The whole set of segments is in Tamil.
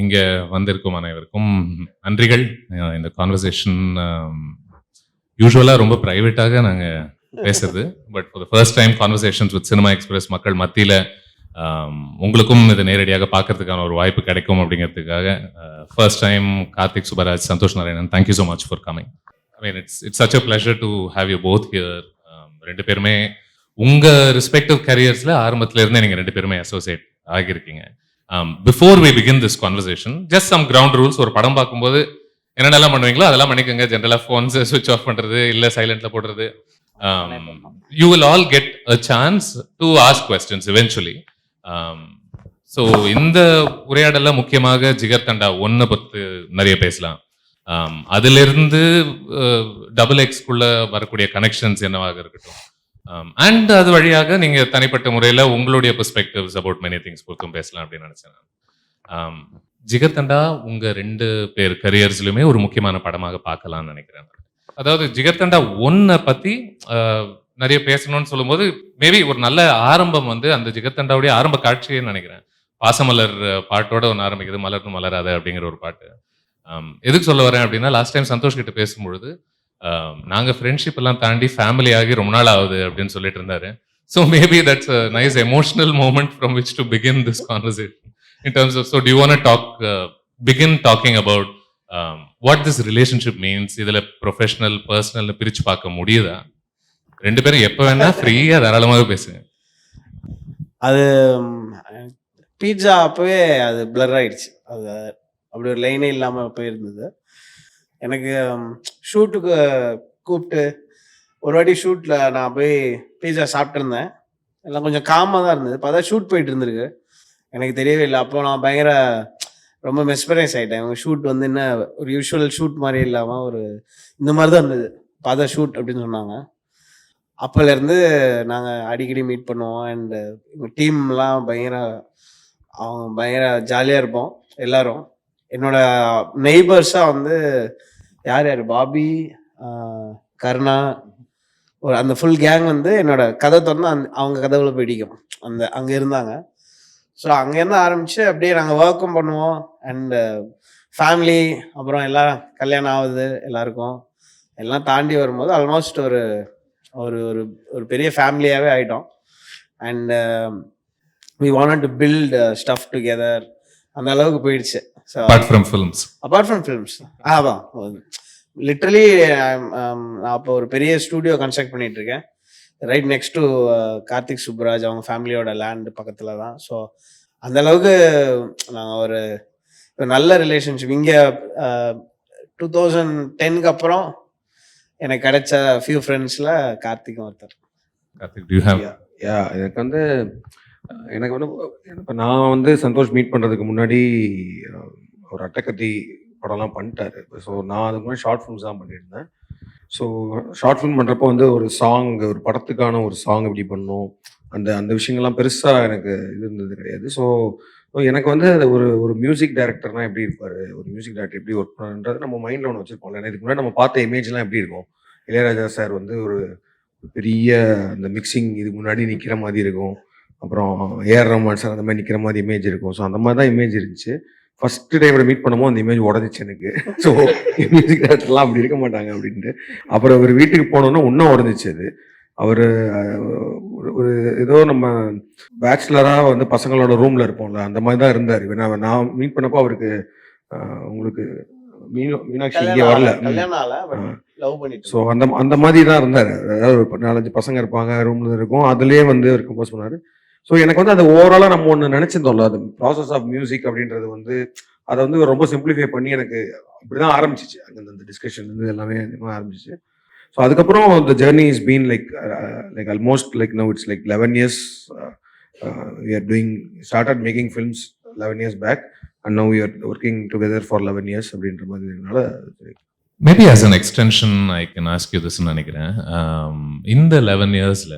இங்கே வந்திருக்கும் அனைவருக்கும் நன்றிகள். இந்த கான்வர்சேஷன் யூஸ்வலாக ரொம்ப ப்ரைவேட்டாக நாங்கள் பேசுறது, but for the first time conversations with cinema express மக்கள் மத்தியில் உங்களுக்கும் இதை நேரடியாக பார்க்கறதுக்கான ஒரு வாய்ப்பு கிடைக்கும் அப்படிங்கிறதுக்காக first time Karthik Subbaraj, Santhosh Narayanan, thank you so much for coming. I mean it's such a pleasure to have you both here. ரெண்டு பேருமே உங்கள் ரெஸ்பெக்டிவ் கரியர்ஸில் ஆரம்பத்துல இருந்தே நீங்கள் ரெண்டு பேருமே அசோசியேட் ஆகியிருக்கீங்க. Before we begin this conversation, just some ground rules. ஒரு படம் பார்க்கும்போது என்னென்னலாம் பண்ணுவீங்களோ அதெல்லாம் பண்ணிக்கோங்க. ஜென்ரலாக ஃபோன்ஸை சுவிச் ஆஃப் பண்ணுறது, இல்லை சைலண்ட்ல போடுறது. You will all get a chance to ask questions eventually. So இந்த உரையாடல முக்கியமாக ஜிகர் தண்டா 1 பற்றி நிறைய பேசலாம். அதிலிருந்து டபுள் எக்ஸ்குள்ள வரக்கூடிய கனெக்ஷன்ஸ் என்னவாக இருக்கட்டும், அண்ட் அது வழியாக நீங்க தனிப்பட்ட முறையில் உங்களுடைய பெர்ஸ்பெக்டிவ்ஸ் அபவுட் மெனி திங்ஸ் பொறுத்தும் பேசலாம் அப்படின்னு நினைச்சேன். ஜிகர் தண்டா உங்க 2 பேர் கரியர்ஸ்லுமே ஒரு முக்கியமான படமாக பார்க்கலாம்னு நினைக்கிறேன். அதாவது ஜிகர் தண்டா 1 பத்தி நிறைய பேசணும்னு சொல்லும்போது மேபி ஒரு நல்ல ஆரம்பம் வந்து அந்த ஜிகர் தண்டாவுடைய ஆரம்ப காட்சின்னு நினைக்கிறேன். பாசமலர் பாட்டோட ஒன்று ஆரம்பிக்குது, மலர்னு மலராத அப்படிங்கிற ஒரு பாட்டு. எதுக்கு சொல்ல வரேன் அப்படின்னா, லாஸ்ட் டைம் சந்தோஷ் கிட்ட பேசும்பொழுது நாங்க ஃப்ரெண்ட்ஷிப் எல்லாம் தாண்டி ஃபேமிலி ஆகி ரொம்ப நாள் ஆகுது அப்படின்னு சொல்லிட்டு இருந்தாரு. So maybe that's a nice emotional moment from which to begin this conversation in terms of, so do you want to begin talking about what this relationship means? இதுல ப்ரொஃபஷனல் பர்சனல் பிரிச்சு பார்க்க முடியுதா? ரெண்டு பேரும் எப்ப வேணா ஃப்ரீயா தாராளமாக பேசுங்க. அது பீட்சா அப்பவே அது பிளர் ஆயிடுச்சு. அது அப்படி ஒரு லைனே இல்லாம போயிருந்தது. எனக்கு ஷூட்டுக்கு கூப்பிட்டு ஒரு வாட்டி ஷூட்ல நான் போய் பீட்சா சாப்பிட்டு இருந்தேன். எல்லாம் கொஞ்சம் காமாக தான் இருந்தது. பார்த்தா ஷூட் போயிட்டு இருந்திருக்கு, எனக்கு தெரியவே இல்லை. அப்போ நான் பயங்கர ரொம்ப மெஸ்பரைஸ் ஆகிட்டேன். அவங்க ஷூட் வந்து என்ன ஒரு யூஷுவல் ஷூட் மாதிரி இல்லாமல் ஒரு இந்த மாதிரி தான் இருந்தது. பார்த்தா ஷூட் அப்படின்னு சொன்னாங்க. அப்போலேருந்து நாங்கள் அடிக்கடி மீட் பண்ணுவோம். அண்டு எங்கள் டீம்லாம் அவங்க பயங்கர ஜாலியாக இருப்போம் எல்லாரும். என்னோட நெய்பர்ஸாக வந்து யார் பாபி, கருணா, ஒரு அந்த ஃபுல் கேங் வந்து என்னோட கதை திறந்து அவங்க கதவுல பிடிக்கும். அங்கே இருந்தாங்க. ஸோ அங்கேருந்து ஆரம்பித்து அப்படியே நாங்கள் ஒர்க்கும் பண்ணுவோம். அண்டு ஃபேமிலி, அப்புறம் எல்லாம் கல்யாணம் ஆகுது எல்லாருக்கும். எல்லாம் தாண்டி வரும்போது ஆல்மோஸ்ட் ஒரு ஒரு ஒரு பெரிய ஃபேமிலியாகவே ஆகிட்டோம். And we wanted to build stuff together. அந்த அளவுக்கு போயிடுச்சு. So apart from films ஆமாம், லிட்டரலி நான் அப்போ ஒரு பெரிய ஸ்டூடியோ கன்ஸ்ட்ரக்ட் பண்ணிட்டு இருக்கேன். Right next to Karthik Subbaraj அவங்க ஃபேமிலியோட லேண்ட் பக்கத்தில் தான். ஸோ அந்த அளவுக்கு நாங்கள் ஒரு நல்ல ரிலேஷன்ஷிப். இங்கே 2010க்கு அப்புறம் எனக்கு கிடைச்ச ஃபியூ ஃப்ரெண்ட்ஸில் கார்த்திக்கும் ஒருத்தர். Karthik, do you have? எனக்கு வந்து இப்போ நான் வந்து சந்தோஷ் மீட் பண்ணுறதுக்கு முன்னாடி ஒரு அட்டக்கத்தி படம்லாம் பண்ணிட்டாரு. ஸோ நான் அதுக்கு முன்னாடி ஷார்ட் ஃபிலிம்ஸ் தான் பண்ணியிருந்தேன். ஸோ ஷார்ட் ஃபிலிம் பண்ணுறப்போ வந்து ஒரு சாங், ஒரு படத்துக்கான ஒரு சாங் எப்படி பண்ணணும், அந்த விஷயங்கள்லாம் பெருசாக எனக்கு இது இருந்தது கிடையாது. ஸோ எனக்கு வந்து ஒரு மியூசிக் டைரக்டர்னா எப்படி இருப்பார், ஒரு மியூசிக் டைரக்டர் எப்படி ஒர்க் பண்ணுறது நம்ம மைண்டில் ஒன்று வச்சுருப்போம்ல. ஏன்னா இதுக்கு முன்னாடி நம்ம பார்த்த இமேஜ்லாம் எப்படி இருக்கும், இளையராஜா சார் வந்து ஒரு பெரிய அந்த மிக்சிங் இதுக்கு முன்னாடி நிற்கிற மாதிரி இருக்கும், அப்புறம் ஏஆர் ரஹ்மான் சார் அந்த மாதிரி நிற்கிற மாதிரி இமேஜ் இருக்கும். ஸோ அந்த மாதிரி தான் இமேஜ் இருந்துச்சு. ஃபர்ஸ்ட் டைம் மீட் பண்ணும்போது அந்த இமேஜ் உடஞ்சிச்சு எனக்கு. ஸோ மியூசிக் டைரக்டர்லாம் அப்படி இருக்க மாட்டாங்க அப்படின்ட்டு. அப்புறம் அவர் வீட்டுக்கு போனோன்னா இன்னும் உடஞ்சிச்சு அது. அவர் ஒரு ஏதோ நம்ம பேச்சுலராக வந்து பசங்களோட ரூமில் இருப்போம்ல, அந்த மாதிரி தான் இருந்தார். நான் மீட் பண்ணப்போ அவருக்கு உங்களுக்கு மீனாட்சி இங்கே வரல. ஸோ அந்த மாதிரி தான் இருந்தார். அதாவது 4-5 பசங்க இருப்பாங்க, ரூம்ல இருக்கும், அதுலேயே வந்து அவர் கம்போஸ் பண்ணார். ஸோ எனக்கு வந்து அது ஓவராலாக நம்ம ஒன்று நினச்சிருந்தோம்ல, அது ப்ராசஸ் ஆஃப் மியூசிக் அப்படின்றது வந்து அதை வந்து ரொம்ப சிம்பிளிஃபை பண்ணி எனக்கு அப்படிதான் ஆரம்பிச்சிச்சு. அங்கே அந்த டிஸ்கஷன் வந்து எல்லாமே ஆரம்பிச்சிச்சு. ஸோ அதுக்கப்புறம் the journey has been like almost like now it's like 11 years. We are started making films 11 years back and now we are working together for 11 years அப்படின்ற மாதிரினால. Maybe as an extension I can ask you this நினைக்கிறேன். இந்த 11 yearsல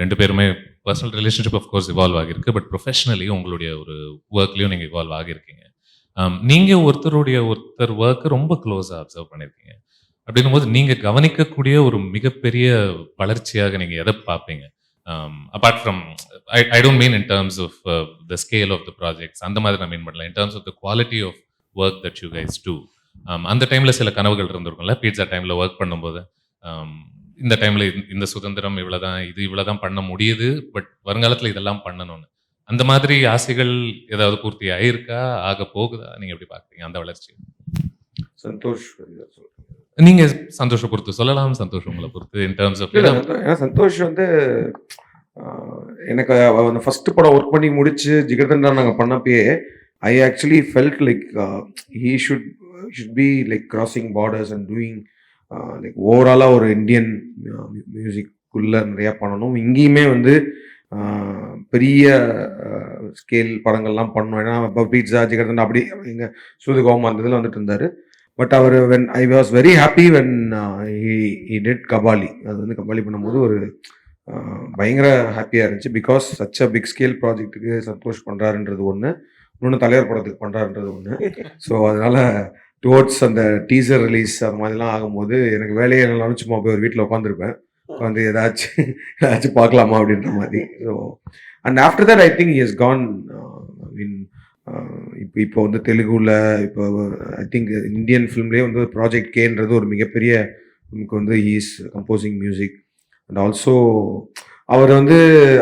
ரெண்டு பேருமே personal relationship of course evolve ஆகிருக்கு, பட் ப்ரொஃபஷனலி உங்களுடைய ஒரு ஒர்க்லையும் நீங்கள் இவால்வ் ஆகியிருக்கீங்க. நீங்கள் ஒருத்தர் ஒர்க்கு ரொம்ப க்ளோஸாக அப்சர்வ் பண்ணியிருக்கீங்க. அப்படின்னும் போது நீங்கள் கவனிக்கக்கூடிய ஒரு மிகப்பெரிய வளர்ச்சியாக நீங்கள் எதை பார்ப்பீங்க? Apart from I don't mean in terms of the scale of the projects அந்த மாதிரி நான் மீன் பண்ணல. In terms of the quality of work that you guys do. அந்த டைமில் சில கனவுகள் இருந்திருக்கும்ல பீட்சா டைமில் ஒர்க் பண்ணும்போது. இந்த டைமில் இந்த சுதந்திரம் இவ்வளோதான் பண்ண முடியுது, பட் வருங்காலத்தில் இதெல்லாம் பண்ணணும்னு அந்த மாதிரி ஆசைகள் ஏதாவது பூர்த்தி ஆயிருக்கா, ஆக போகுதா? நீங்க எப்படி பாக்குறீங்க அந்த வளர்ச்சி? சந்தோஷ் நீங்க சந்தோஷ பொறுத்து சொல்லலாம், சந்தோஷ் உங்களை பொறுத்து இன் டர்ம்ஸ் ஆஃப். ஏன்னா சந்தோஷ் வந்து எனக்கு அந்த ஃபர்ஸ்ட் படம் ஒர்க் பண்ணி முடிச்சு ஜிகர்தண்டா நாங்கள் பண்ணப்பயே I actually felt like he should be like crossing borders and doing like ஓவராலாக ஒரு இந்தியன் மியூசிக்குள்ள நிறையா பண்ணணும். இங்கேயுமே வந்து பெரிய ஸ்கேல் படங்கள்லாம் பண்ணோம். ஏன்னா இப்போ பீட்சா ஜிகர்தண்டா அப்படி எங்கள் சூதுகோவம் அந்த இதில் வந்துட்டு இருந்தார். பட் அவர் when I was very happy when he did Kabali. அது வந்து கபாலி பண்ணும்போது ஒரு பயங்கர ஹாப்பியாக இருந்துச்சு. Because such a big scale ப்ராஜெக்ட்டுக்கு சந்தோஷ் பண்ணுறாருன்றது ஒன்று, இன்னொன்று தலைவர் படத்துக்கு பண்ணுறாருன்றது ஒன்று. ஸோ அதனால் டுவோர்ட்ஸ் அந்த டீசர் ரிலீஸ் அந்த மாதிரிலாம் ஆகும்போது எனக்கு வேலையை என்னாலும் சும்மா போய் ஒரு வீட்டில் உட்காந்துருப்பேன், வந்து ஏதாச்சும் பார்க்கலாமா அப்படின்ற மாதிரி. So and after that I think he has gone in இப்போ வந்து தெலுங்குல இப்போ ஐ திங்க் இந்தியன் ஃபிலிம்லேயே வந்து ப்ராஜெக்ட் கேன்றது ஒரு மிகப்பெரிய நமக்கு வந்து he is composing music. And also அவர் வந்து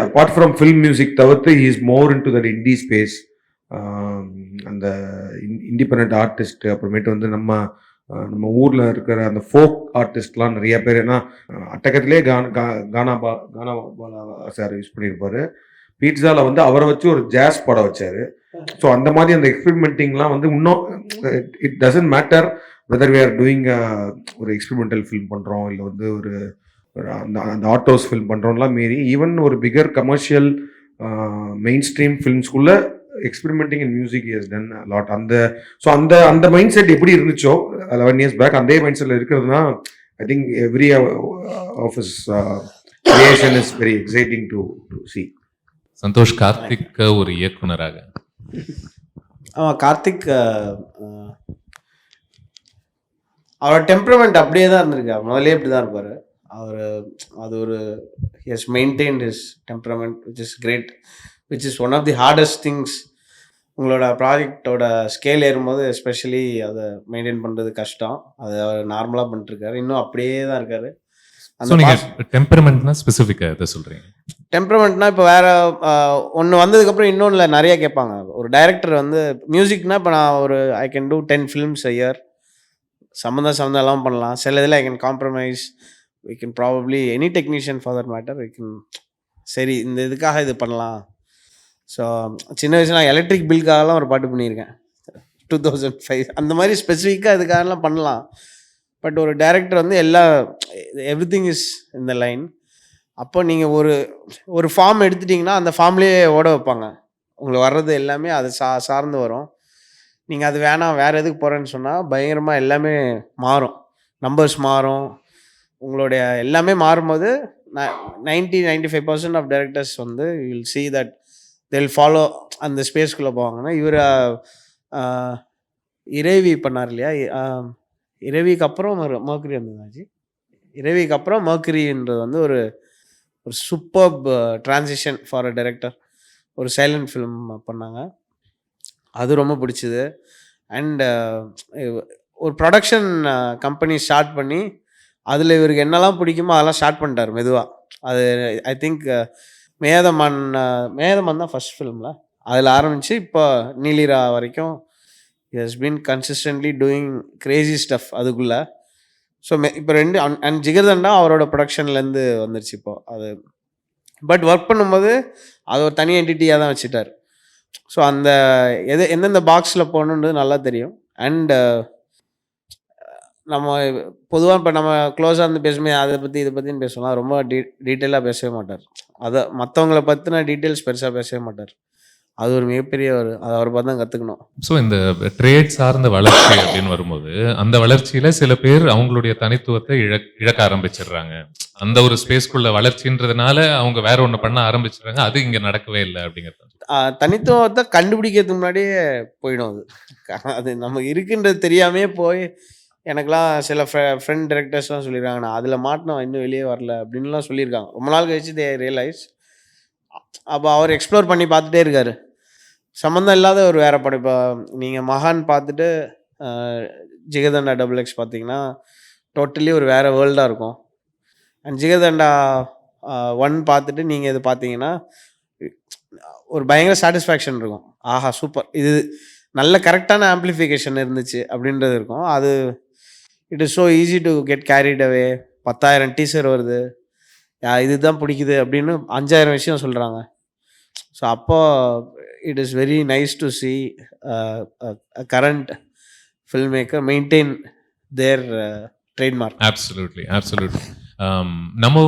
அப்பார்ட் ஃப்ரம் ஃபில்ம் மியூசிக் தவிர்த்து he is more into that indie space. அந்த இண்டிபெண்ட் ஆர்டிஸ்ட், அப்புறமேட்டு வந்து நம்ம ஊரில் இருக்கிற அந்த ஃபோக் ஆர்டிஸ்ட்லாம் நிறைய பேர். ஏன்னா அட்டகத்திலே கானா பாலா சார் யூஸ் பண்ணியிருப்பாரு. பீட்சாவில் வந்து அவரை வச்சு ஒரு ஜாஸ் படம் வச்சாரு. ஸோ அந்த மாதிரி அந்த எக்ஸ்பெரிமெண்டிங்லாம் வந்து இன்னும் it doesn't matter whether we are doing ஒரு எக்ஸ்பெரிமெண்டல் ஃபில்ம் பண்ணுறோம் இல்லை வந்து ஒரு அந்த ஆர்ட்ஹவுஸ் ஃபில்ம் பண்ணுறோம்லாம் மீறி ஈவன் ஒரு பிகர் கமர்ஷியல் மெயின் ஸ்ட்ரீம் ஃபிலிம்ஸ்குள்ள experimenting in music is done lot. அந்த மைண்ட் செட் எப்படி இருந்துச்சோ 11 years பேக் அதே மைண்ட் செட்டில் இருக்கிறதுனா I think every of his creation is very exciting to see. Santhosh Karthik ஒரு இயக்குனராக. ஆமாம், கார்த்திக் அவரோட டெம்பரமெண்ட் அப்படியே தான் இருந்திருக்கு. முதலே இப்படி தான் இருப்பார் அவர். அது ஒரு has maintained his temperament which is great, which is one of the hardest things. உங்களோட ப்ராஜெக்டோட ஸ்கேல் ஏறும்போது எஸ்பெஷலி அதை மெயின்டைன் பண்ணுறது கஷ்டம். அது அவர் நார்மலாக பண்ணிட்டுருக்காரு, இன்னும் அப்படியே தான் இருக்காரு. டெம்பரமெண்ட்னா ஸ்பெசிஃபிக்காக எதை சொல்கிறீங்க? டெம்பரமெண்ட்னா இப்போ வேறு ஒன்று வந்ததுக்கப்புறம் இன்னொன்றில் நிறைய கேட்பாங்க. ஒரு டைரக்டர் வந்து மியூசிக்னா இப்போ நான் ஐ can two 10 films a year, சம்மந்தம் எல்லாம் பண்ணலாம். சில இதில் I can compromise, we can probably any technician for that matter we can சரி இந்த இதுக்காக இது பண்ணலாம். ஸோ சின்ன வயசுல நான் எலக்ட்ரிக் பில்காகலாம் ஒரு பாட்டு பண்ணியிருக்கேன் 2005. அந்த மாதிரி ஸ்பெசிஃபிக்காக இதுக்காகலாம் பண்ணலாம். பட் ஒரு டைரக்டர் வந்து எவ்ரிதிங் இஸ் இந்த லைன். அப்போ நீங்கள் ஒரு ஃபார்ம் எடுத்துட்டிங்கன்னா அந்த ஃபார்ம்லேயே ஓட வைப்பாங்க. உங்களுக்கு வர்றது எல்லாமே அது சார்ந்து வரும். நீங்கள் அது வேணாம் வேறு எதுக்கு போகிறேன்னு சொன்னால் பயங்கரமாக எல்லாமே மாறும், நம்பர்ஸ் மாறும், உங்களுடைய எல்லாமே மாறும்போது 90-95% ஆஃப் டைரக்டர்ஸ் வந்து you will see that they will follow அந்த ஸ்பேஸ்க்குள்ளே போவாங்கன்னா. இவர் இறைவி பண்ணார் இல்லையா, இரவிக்கு அப்புறம் மர்க்கரி வந்ததாச்சு. இரவிக்கு அப்புறம் மர்க்கரின்றது வந்து ஒரு superb transition for a director. ஒரு சைலண்ட் ஃபிலிம் பண்ணாங்க, அது ரொம்ப பிடிச்சிது. அண்ட் ஒரு ப்ரொடக்ஷன் கம்பெனி ஸ்டார்ட் பண்ணி அதில் இவருக்கு என்னெல்லாம் பிடிக்குமோ அதெல்லாம் ஸ்டார்ட் பண்ணிட்டார் மெதுவாக. அது ஐ திங்க் மேதமன் தான் ஃபர்ஸ்ட் ஃபிலிமில் அதில் ஆரம்பித்து இப்போ நீலிரா வரைக்கும் he has been consistently doing crazy stuff அதுக்குள்ளே. ஸோ இப்போ 2 அண்ட் ஜிகர்தண்டா அவரோட ப்ரொடக்ஷன்லேருந்து வந்துருச்சு இப்போ அது. பட் ஒர்க் பண்ணும்போது அது ஒரு தனி என்டிட்டியாக தான் வச்சுட்டார். ஸோ அந்த எந்தெந்த பாக்ஸில் போகணுன்றது நல்லா தெரியும். அண்ட் நம்ம பொதுவாக இப்போ நம்ம க்ளோஸாக இருந்து பேசுமே அதை பற்றி இதை பற்றின்னு பேசலாம், ரொம்ப டீட்டெயிலாக பேசவே மாட்டார். அதை மற்றவங்கள பற்றின டீட்டெயில்ஸ் பெருசாக பேசவே மாட்டார். அது ஒரு மிகப்பெரிய அதை அவரை பார்த்து தான் கற்றுக்கணும். ஸோ இந்த ட்ரேட் சார்ந்த வளர்ச்சி அப்படின்னு வரும்போது அந்த வளர்ச்சியில் சில பேர் அவங்களுடைய தனித்துவத்தை இழக்க ஆரம்பிச்சிடுறாங்க. அந்த ஒரு ஸ்பேஸ்க்குள்ள வளர்ச்சின்றதுனால அவங்க வேற ஒன்று பண்ண ஆரம்பிச்சிடுறாங்க. அது இங்கே நடக்கவே இல்லை அப்படிங்கிறது. தனித்துவத்தை கண்டுபிடிக்கிறதுக்கு முன்னாடியே போயிடும் அது. அது நமக்கு இருக்குன்றது தெரியாமே போய் எனக்குலாம் சில ஃப்ரெண்ட் டைரக்டர்ஸ்லாம் சொல்லியிருக்காங்க, நான் அதில் மாட்டினோம் இன்னும் வெளியே வரல அப்படின்லாம் சொல்லியிருக்காங்க. ரொம்ப நாள் கழிச்சு தே ரியலைஸ் அப்போ அவர் எக்ஸ்ப்ளோர் பண்ணி பார்த்துட்டே இருக்காரு. சம்மந்தம் இல்லாத ஒரு வேற படம். இப்போ நீங்கள் மகான் பார்த்துட்டு ஜிகர்தண்டா டபுள் எக்ஸ் பார்த்தீங்கன்னா டோட்டலி ஒரு வேறு வேர்ல்டாக இருக்கும். அண்ட் ஜிகர்தண்டா 1 பார்த்துட்டு நீங்கள் இது பார்த்தீங்கன்னா ஒரு பயங்கர சாட்டிஸ்ஃபேக்ஷன் இருக்கும். ஆஹா சூப்பர், இது நல்ல கரெக்டான ஆம்ப்ளிஃபிகேஷன் இருந்துச்சு அப்படின்றது இருக்கும். அது it is so easy to get carried away. 10,000 teaser வருது, இதுதான் பிடிக்குது அப்படின்னு 5,000 விஷயம் சொல்கிறாங்க. ஸோ அப்போ it is very nice to see current film maker maintain their trademark. Absolutely absolutely. நம்ம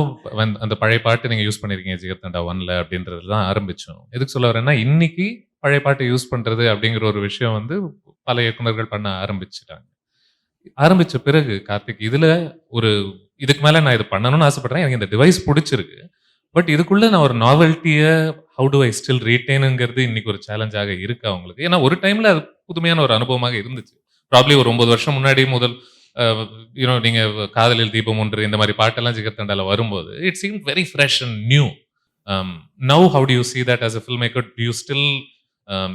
அந்த பழைய பாட்டு நீங்கள் யூஸ் பண்ணியிருக்கீங்க ஜிகர்தண்டா 1ல் அப்படின்றது தான் ஆரம்பித்தோம். எதுக்கு சொல்ல வரேன்னா, இன்னைக்கு பழைய பாட்டை யூஸ் பண்ணுறது அப்படிங்கிற ஒரு விஷயம் வந்து பல இயக்குனர்கள் பண்ண ஆரம்பிச்சிட்டாங்க. ஆரம்பித்த பிறகு கார்த்திக், இதில் இதுக்கு மேலே நான் இது பண்ணணும்னு ஆசைப்படுறேன், எனக்கு இந்த டிவைஸ் பிடிச்சிருக்கு, பட் இதுக்குள்ளே நான் ஒரு நாவல்ட்டியை ஹவு டு ஐ ஸ்டில் ரீட்டைனுங்கிறது இன்னைக்கு ஒரு சேலஞ்சாக இருக்கு அவங்களுக்கு. ஏன்னா ஒரு டைமில் அது புதுமையான ஒரு அனுபவமாக இருந்துச்சு. ப்ராப்ளி ஒரு 9 வருஷம் முன்னாடி முதல் நீங்க காதலில் தீபம் ஒன்று இந்த மாதிரி பாட்டெல்லாம் ஜிகர்தண்டால வரும்போது it seem very fresh and new. Now how do you see that as a film maker? To you still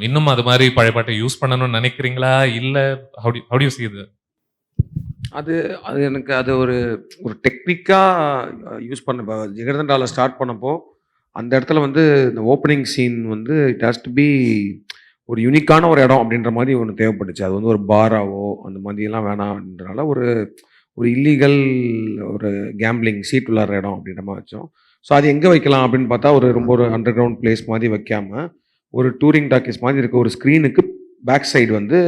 இன்னும் அது மாதிரி பழைய பாட்டை யூஸ் பண்ணணும்னு நினைக்கிறீங்களா, இல்ல how do you see that? அது எனக்கு அது ஒரு டெக்னிக்காக யூஸ் பண்ண ஜிகர்தண்டாவில் ஸ்டார்ட் பண்ணப்போ அந்த இடத்துல வந்து இந்த ஓப்பனிங் சீன் வந்து இட் ஹாஸ் டு பி ஒரு யூனிக்கான ஒரு இடம் அப்படின்ற மாதிரி ஒன்று தேவைப்பட்டுச்சு. அது வந்து ஒரு பாராவோ அந்த மாதிரிலாம் வேணாம் அப்படின்றனால ஒரு இல்லீகல் ஒரு கேம்பிளிங் சீட் விளாட்ற இடம் அப்படின்ற மாதிரி வச்சோம். ஸோ அது எங்கே வைக்கலாம் அப்படின்னு பார்த்தா ரொம்ப ஒரு அண்டர் கிரவுண்ட் பிளேஸ் மாதிரி வைக்காமல் ஒரு டூரிங் டாக்கீஸ் மாதிரி இருக்க ஒரு ஸ்க்ரீனுக்கு பேக் சைடு வந்து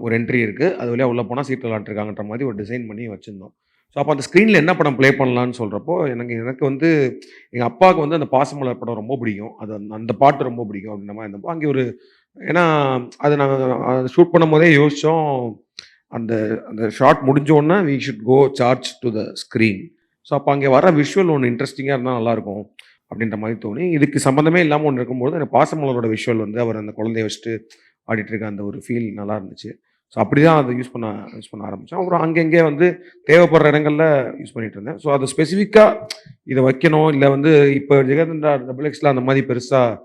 ஒரு என்ட்ரி இருக்குது, அது வழியாக உள்ளே போனால் சீட் விளாட்ருக்காங்கன்ற மாதிரி ஒரு டிசைன் பண்ணி வச்சுருந்தோம். ஸோ அப்போ அந்த ஸ்க்ரீனில் என்ன படம் ப்ளே பண்ணலான்னு சொல்கிறப்போ எனக்கு வந்து எங்கள் அப்பாவுக்கு வந்து அந்த பாசமலர் படம் ரொம்ப பிடிக்கும், அது அந்த பாட்டு ரொம்ப பிடிக்கும் அப்படின்ற மாதிரி இருந்தப்போ அங்கே ஏன்னா அது நாங்கள் ஷூட் பண்ணும் போதே யோசித்தோம், அந்த ஷார்ட் முடிஞ்சோடனே we should go charge to the screen. So அப்போ அங்கே வர விஷுவல் ஒன்று இன்ட்ரெஸ்டிங்காக இருந்தால் நல்லாயிருக்கும் அப்படின்ற மாதிரி தோணி, இதுக்கு சம்மந்தமே இல்லாமல் ஒன்று இருக்கும்போது அந்த பாசமலரோட விஷுவல் வந்து அவர் அந்த குழந்தைய வச்சுட்டு ஆடிட்டு இருக்க அந்த ஒரு ஃபீல் நல்லா இருந்துச்சு. ஸோ அப்படி தான் அதை யூஸ் பண்ண ஆரம்பித்தோம். அப்புறம் அங்கங்கே வந்து தேவைப்படுற இடங்களில் யூஸ் பண்ணிகிட்டு இருந்தேன். ஸோ அது ஸ்பெசிஃபிக்காக இதை வைக்கணும் இல்லை வந்து இப்போ ஜிகர்தண்டா டபுள் எக்ஸில் அந்த மாதிரி பெருசாக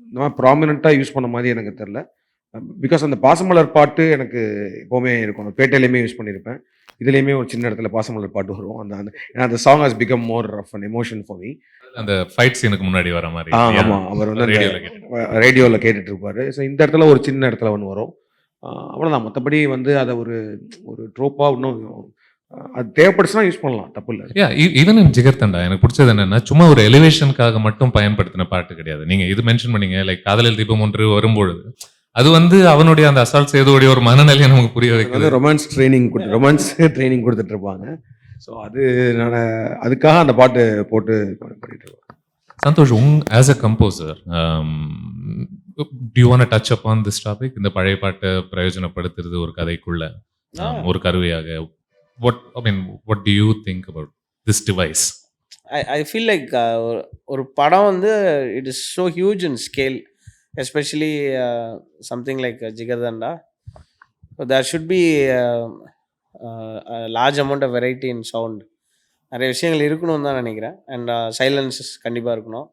இந்த மாதிரி ப்ராமினெண்ட்டாக யூஸ் பண்ண மாதிரி எனக்கு தெரில. பிகாஸ் அந்த பாசமலர் பாட்டு எனக்கு எப்போவுமே இருக்கும், பேட்டையிலையுமே யூஸ் பண்ணியிருப்பேன், இதுலேயுமே ஒரு சின்ன இடத்துல பாசமலர் பாட்டு வரும். அந்த song has become more of an emotion for me. அந்த ஃபைட் சீனுக்கு முன்னாடி வர மாதிரி. ஆமாம், அவர் வந்து ரேடியோவில் கேட்டுட்டு இருப்பாரு. ஸோ இந்த இடத்துல ஒரு சின்ன இடத்துல ஒன்று வரும், அவ்வளோதான். மற்றபடி வந்து அதை ஒரு ட்ரோப்பாக இன்னும் அது தேவைப்படுச்சுன்னா யூஸ் பண்ணலாம், தப்பு இல்லை. ஈவன் ஜிகர்தண்டா எனக்கு பிடிச்சது என்னன்னா, சும்மா ஒரு எலிவேஷனுக்காக மட்டும் பயன்படுத்தின பாட்டு கிடையாது. நீங்க இது மென்ஷன் பண்ணீங்க, லைக் காதலில் தீபம் ஒன்று வரும்பொழுது அது வந்து அவனுடைய அந்த அசால்ட் செய்தோடைய ஒரு மனநிலையை நமக்கு புரிய வைக்கிறது. ரொமான்ஸ் ட்ரைனிங் கொடுத்துட்டு இருப்பாங்க. ஸோ அதுக்காக அந்த பாட்டு போட்டு பண்ணிட்டு இருப்பாங்க. Santhosh, as a composer, do you want to touch upon this topic? இந்த பழைய பாட்டை பிரயோஜனப்படுத்துறது ஒரு கதைக்குள்ள ஒரு கருவியாக, what do you think about this device? I feel like ஒரு படம் வந்து it is so huge in scale, especially something like Jigardanda. So there should be a large amount of variety in sound. நிறைய விஷயங்கள் இருக்கணும்னு தான் நினைக்கிறேன். அண்ட் சைலன்சஸ் கண்டிப்பாக இருக்கணும்.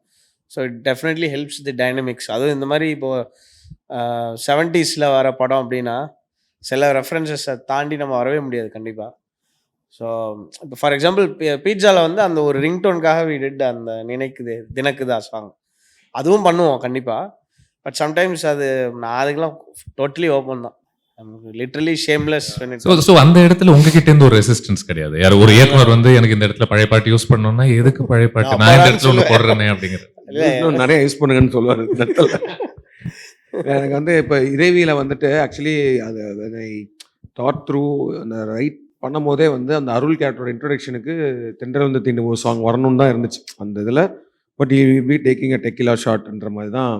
So it definitely helps the dynamics. அதுவும் இந்த மாதிரி இப்போது 70s வர படம் அப்படின்னா சில ரெஃபரன்சஸை தாண்டி நம்ம வரவே முடியாது கண்டிப்பாக. ஸோ இப்போ ஃபார் எக்ஸாம்பிள் பீட்சாவில் வந்து அந்த ஒரு ரிங்டோனுக்காக வி டிட் அந்த நினைக்குது தினக்குதா சாங், அதுவும் பண்ணுவோம் கண்டிப்பாக. பட் சம்டைம்ஸ் அது நான் அதுக்கெல்லாம் டோட்டலி ஓப்பன் தான், லிட்டரலி ஷேம்லெஸ். ஸோ அந்த இடத்துல உங்ககிட்ட இருந்து ஒரு ரெசிஸ்டன்ஸ் கிடையாது? யார் ஒரு இயக்குனர் வந்து எனக்கு இந்த இடத்துல பழைய பாட்டு யூஸ் பண்ணணும்னா எதுக்கு பழைய பாட்டு, நான் இந்த இடத்துல ஒன்று போடுறேனே அப்படிங்கிறது நிறைய யூஸ் பண்ணுங்கன்னு சொல்லுவார். எனக்கு வந்து இப்போ இறைவியில் வந்துட்டு ஆக்சுவலி அதை தாட் த்ரூ அந்த ரைட் பண்ணும் போதே வந்து அந்த அருள் கேரக்டரோட இன்ட்ரொடக்ஷனுக்கு தென்றல் வந்து தீண்டு ஒரு சாங் வரணும்னு தான் இருந்துச்சு அந்த இதில். But you be taking a tequila ஷாட்ன்ற மாதிரி தான்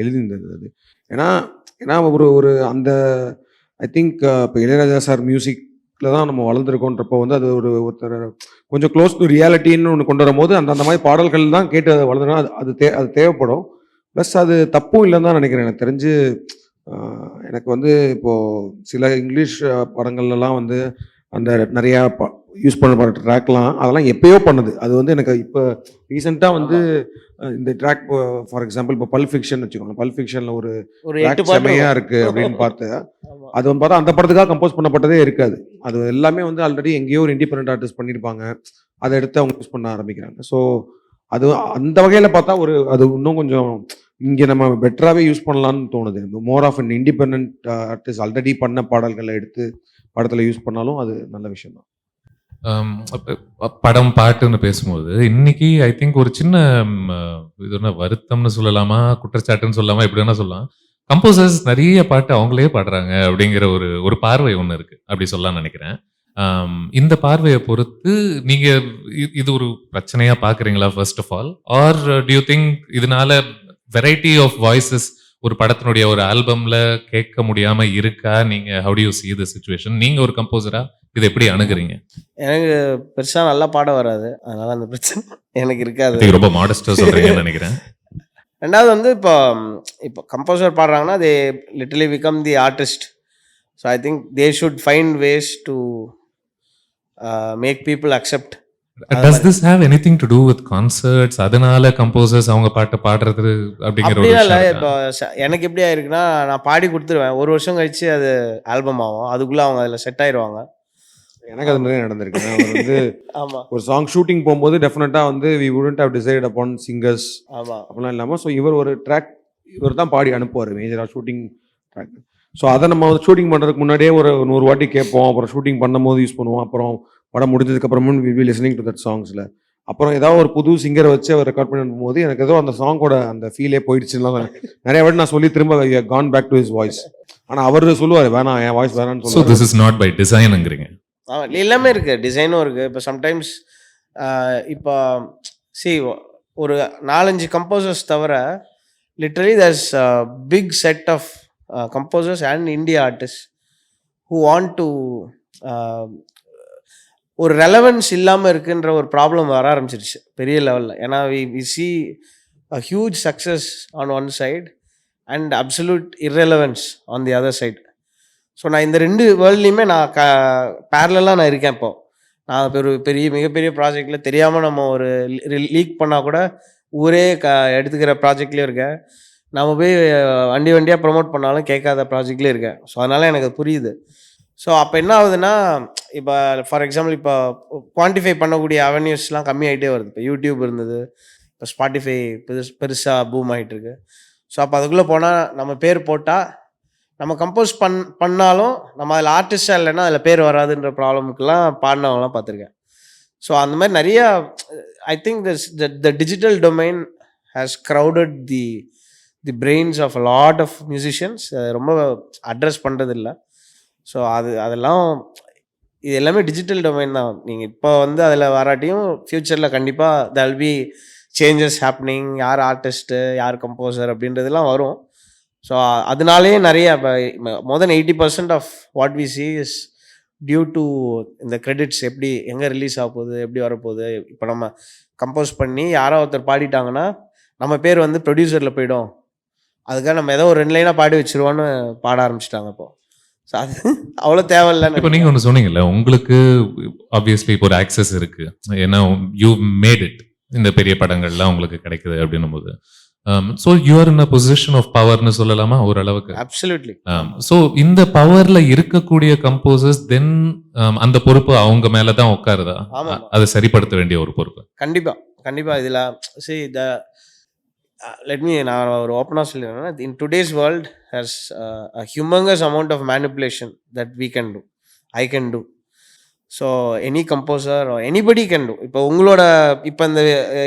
எழுதியிருந்தது அது. ஏன்னா ஒரு அந்த ஐ திங்க் இப்போ இளையராஜா சார் மியூசிக்கில் தான் நம்ம வளர்ந்துருக்கோன்றப்போ வந்து அது ஒருத்தர் கொஞ்சம் க்ளோஸ் டு ரியாலிட்டின்னு ஒன்று கொண்டு வரும்போது அந்த மாதிரி பாடல்கள் தான் கேட்டு அதை வளர்ந்துடும். அது தேவைப்படும். ப்ளஸ் அது தப்பும் இல்லைன்னு தான் நினைக்கிறேன். எனக்கு தெரிஞ்சு எனக்கு வந்து இப்போது சில இங்கிலீஷ் படங்கள்லாம் வந்து அந்த நிறையா யூஸ் பண்ண ட்ராக்லாம் அதெல்லாம் எப்பயோ பண்ணுது. அது வந்து எனக்கு இப்போ ரீசெண்டாக வந்து இந்த ட்ராக் ஃபார் எக்ஸாம்பிள் இப்போ பல்ப் ஃபிக்ஷன் வச்சுக்கோங்க. பல்ப் ஃபிக்ஷனில் ஒரு ஒரு ட்ராக் 8 பாட்டு செமையாக இருக்குது அப்படின்னு பார்த்து ஆமா. அது வந்து பார்த்தா அந்த படத்துக்காக கம்போஸ் பண்ணப்பட்டதே இருக்காது. அது எல்லாமே வந்து ஆல்ரெடி எங்கேயோ ஒரு இண்டிபெண்டன்ட் ஆர்டிஸ்ட் பண்ணியிருப்பாங்க. அதை எடுத்து அவங்க யூஸ் பண்ண ஆரம்பிக்கிறாங்க. ஸோ அது அந்த வகையில் பார்த்தா அது இன்னும் கொஞ்சம் இங்கே நம்ம பெட்டராகவே யூஸ் பண்ணலான்னு தோணுது. More of an independent artist already பண்ண பாடல்களை எடுத்து படத்தில் யூஸ் பண்ணாலும் அது நல்ல விஷயம் தான். படம் பாட்டுன்னு பேசும்போது இன்னைக்கு ஐ திங்க் ஒரு சின்ன இது என்ன வருத்தம்னு சொல்லலாமா, குற்றச்சாட்டுன்னு சொல்லலாமா, எப்படி வேணா சொல்லலாம். கம்போசர்ஸ் நிறைய பாட்டு அவங்களே பாடுறாங்க அப்படிங்கிற ஒரு பார்வை ஒன்று இருக்கு, அப்படி சொல்லலாம்னு நினைக்கிறேன். இந்த பார்வையை பொறுத்து நீங்க இது ஒரு பிரச்சனையா பாக்குறீங்களா first of all, or do you think இதனால வெரைட்டி ஆஃப் வாய்ஸஸ் ஒரு படத்தினுடைய ஒரு ஆல்பம்ல கேட்க முடியாம இருக்கா? நீங்க how do you see the situation? நீங்க ஒரு கம்போசரா இதை எப்படி அணுகுறீங்க? எனக்கு பெருசா நல்லா பாட வராது, அதனால அந்த பிரச்சனை எனக்கு இருக்காது. நீங்க ரொம்ப மாடஸ்டா சொல்றீங்கன்னு நினைக்கிறேன். ரெண்டாவது வந்து இப்போ கம்போசர் பாடுறாங்கன்னா they literally become the artist. So I think they should find ways to make people accept. Does this have anything to do with concerts? அதனால கம்போசர்ஸ் அவங்க பாட்டு பாடுறது அப்படிங்கிற ஒரு அப்படிலாம் இல்லை. விஷயம் இப்போ இருக்கா? எனக்கு எப்படி ஆயிருக்குன்னா, நான் பாடி கொடுத்துருவேன், ஒரு வருஷம் கழிச்சு அது ஆல்பம் ஆகும், அதுக்குள்ளே அவங்க அதில் செட் ஆயிடுவாங்க. எனக்கு அது நிறைய நடந்திருக்கு. நான் வந்து ஆமாம் ஒரு சாங் ஷூட்டிங் போகும்போது டெஃபினட்டாக வந்து we wouldn't have decide upon singers ஆமாம் அப்படிலாம் இல்லாமல் ஸோ இவர் ஒரு ட்ராக் இவர் தான் பாடி அனுப்புவார் மேஜராக ஷூட்டிங் ட்ராக். ஸோ அதை நம்ம வந்து ஷூட்டிங் பண்ணுறதுக்கு முன்னாடியே ஒரு 100 வாட்டி கேட்போம். அப்புறம் ஷூட்டிங் பண்ணும்போது யூஸ் பண்ணுவோம். அப்புறம் படம் முடிஞ்சதுக்கப்புறமும் வி லிசனிங் டு தட் சாங்ஸில். அப்புறம் ஏதாவது ஒரு புது சிங்கரை வச்சு அவர் ரெக்கார்ட் பண்ணி அனுப்பும்போது எனக்கு ஏதோ அந்த சாங்கோட அந்த ஃபீலே போயிடுச்சுலாம் நிறைய வாட்டி நான் சொல்லி திரும்ப gone back to his voice. ஆனால் அவர் சொல்லுவார் வேணாம் என் வாய்ஸ் வேணான்னு So சொல்லுவார். this is not by designங்கிறீங்க. ஆமாம், எல்லாமே இருக்குது, டிசைனும் இருக்குது. இப்போ சம்டைம்ஸ் இப்போ ஒரு 4-5 கம்போசர்ஸ் தவிர literally there's big set of composers and India artist who want to ஒரு ரெலவன்ஸ் இல்லாமல் இருக்குன்ற ஒரு ப்ராப்ளம் வர ஆரம்பிச்சிருச்சு பெரிய லெவலில். ஏன்னா we see a huge success on one side and absolute irrelevance on the other side. So நான் இந்த 2 வேர்ல்ட்லேயுமே நான் பேரலாக நான் இருக்கேன். இப்போது நான் மிகப்பெரிய ப்ராஜெக்டில் தெரியாமல் நம்ம ஒரு லீக் பண்ணால் கூட ஊரே எடுத்துக்கிற ப்ராஜெக்ட்லேயும் இருக்கேன். நம்ம போய் வண்டியாக ப்ரொமோட் பண்ணாலும் கேட்காத ப்ராஜெக்ட்லேயும் இருக்கேன். ஸோ அதனால் எனக்கு அது புரியுது. ஸோ அப்போ என்ன ஆகுதுன்னா, இப்போ ஃபார் எக்ஸாம்பிள் இப்போ குவான்டிஃபை பண்ணக்கூடிய அவென்யூஸ்லாம் கம்மியாகிட்டே வருது. இப்போ யூடியூப் இருந்தது, இப்போ ஸ்பாட்டிஃபை பெருசாக பூம் ஆகிட்டுருக்கு. ஸோ அப்போ அதுக்குள்ளே போனால் நம்ம பேர் போட்டால் நம்ம கம்போஸ் பண்ணாலும் நம்ம அதில் ஆர்டிஸ்டாக இல்லைன்னா அதில் பேர் வராதுன்ற ப்ராப்ளமுக்கெல்லாம் பாடினவங்களாம் பார்த்துருக்கேன். ஸோ அந்த மாதிரி நிறையா I think the digital domain has crowded the brains of a lot of musicians. ரொம்ப அட்ரஸ் பண்ணுறதில்ல. ஸோ அதெல்லாம் இது எல்லாமே டிஜிட்டல் டொமைன் தான். நீங்கள் இப்போ வந்து அதில் வராட்டியும் ஃப்யூச்சரில் கண்டிப்பாக there will be changes happening. யார் ஆர்டிஸ்ட்டு யார் கம்போசர் அப்படின்றதுலாம் வரும். ஸோ அதனாலேயே நிறைய இப்போ more than 80% of what we see is due to இந்த கிரெடிட்ஸ் எப்படி எங்கே ரிலீஸ் ஆக போகுது, எப்படி வரப்போகுது. இப்போ நம்ம கம்போஸ் பண்ணி யாரோ ஒருத்தர் பாடிட்டாங்கன்னா நம்ம பேர் வந்து ப்ரொடியூசரில் போயிடும். அதுக்காக நம்ம ஏதோ ஒரு 2 லைனாக பாடி வச்சுருவோன்னு பாட ஆரம்பிச்சிட்டாங்க இப்போ. ஸோ அது அவ்வளோ தேவையில்லைன்னு. இப்போ நீங்க ஒன்று சொன்னீங்கல்ல, உங்களுக்கு ஆப்வியஸ்லி இப்போ ஒரு ஆக்சஸ் இருக்கு, ஏன்னா யூ மேட் இட், இந்த பெரிய படங்கள்லாம் உங்களுக்கு கிடைக்குது அப்படின்னும் போது so you are in a position of பவர்னு சொல்லலாமா ஓரளவுக்கு? அப்சல்யூட்லி. ஸோ இந்த பவர்ல இருக்கக்கூடிய கம்போசர்ஸ் தென் அந்த பொறுப்பு அவங்க மேல தான் உட்காருதா? ஆமாம், அதை சரிப்படுத்த வேண்டிய ஒரு பொறுப்பு கண்டிப்பாக இதில் நான் ஒரு ஓப்பனாக சொல்லிடுறேன்னா, in today's world has a humongous amount of manipulation that we can do, I can do. So any composer anybody can do. இப்போ உங்களோட இப்போ இந்த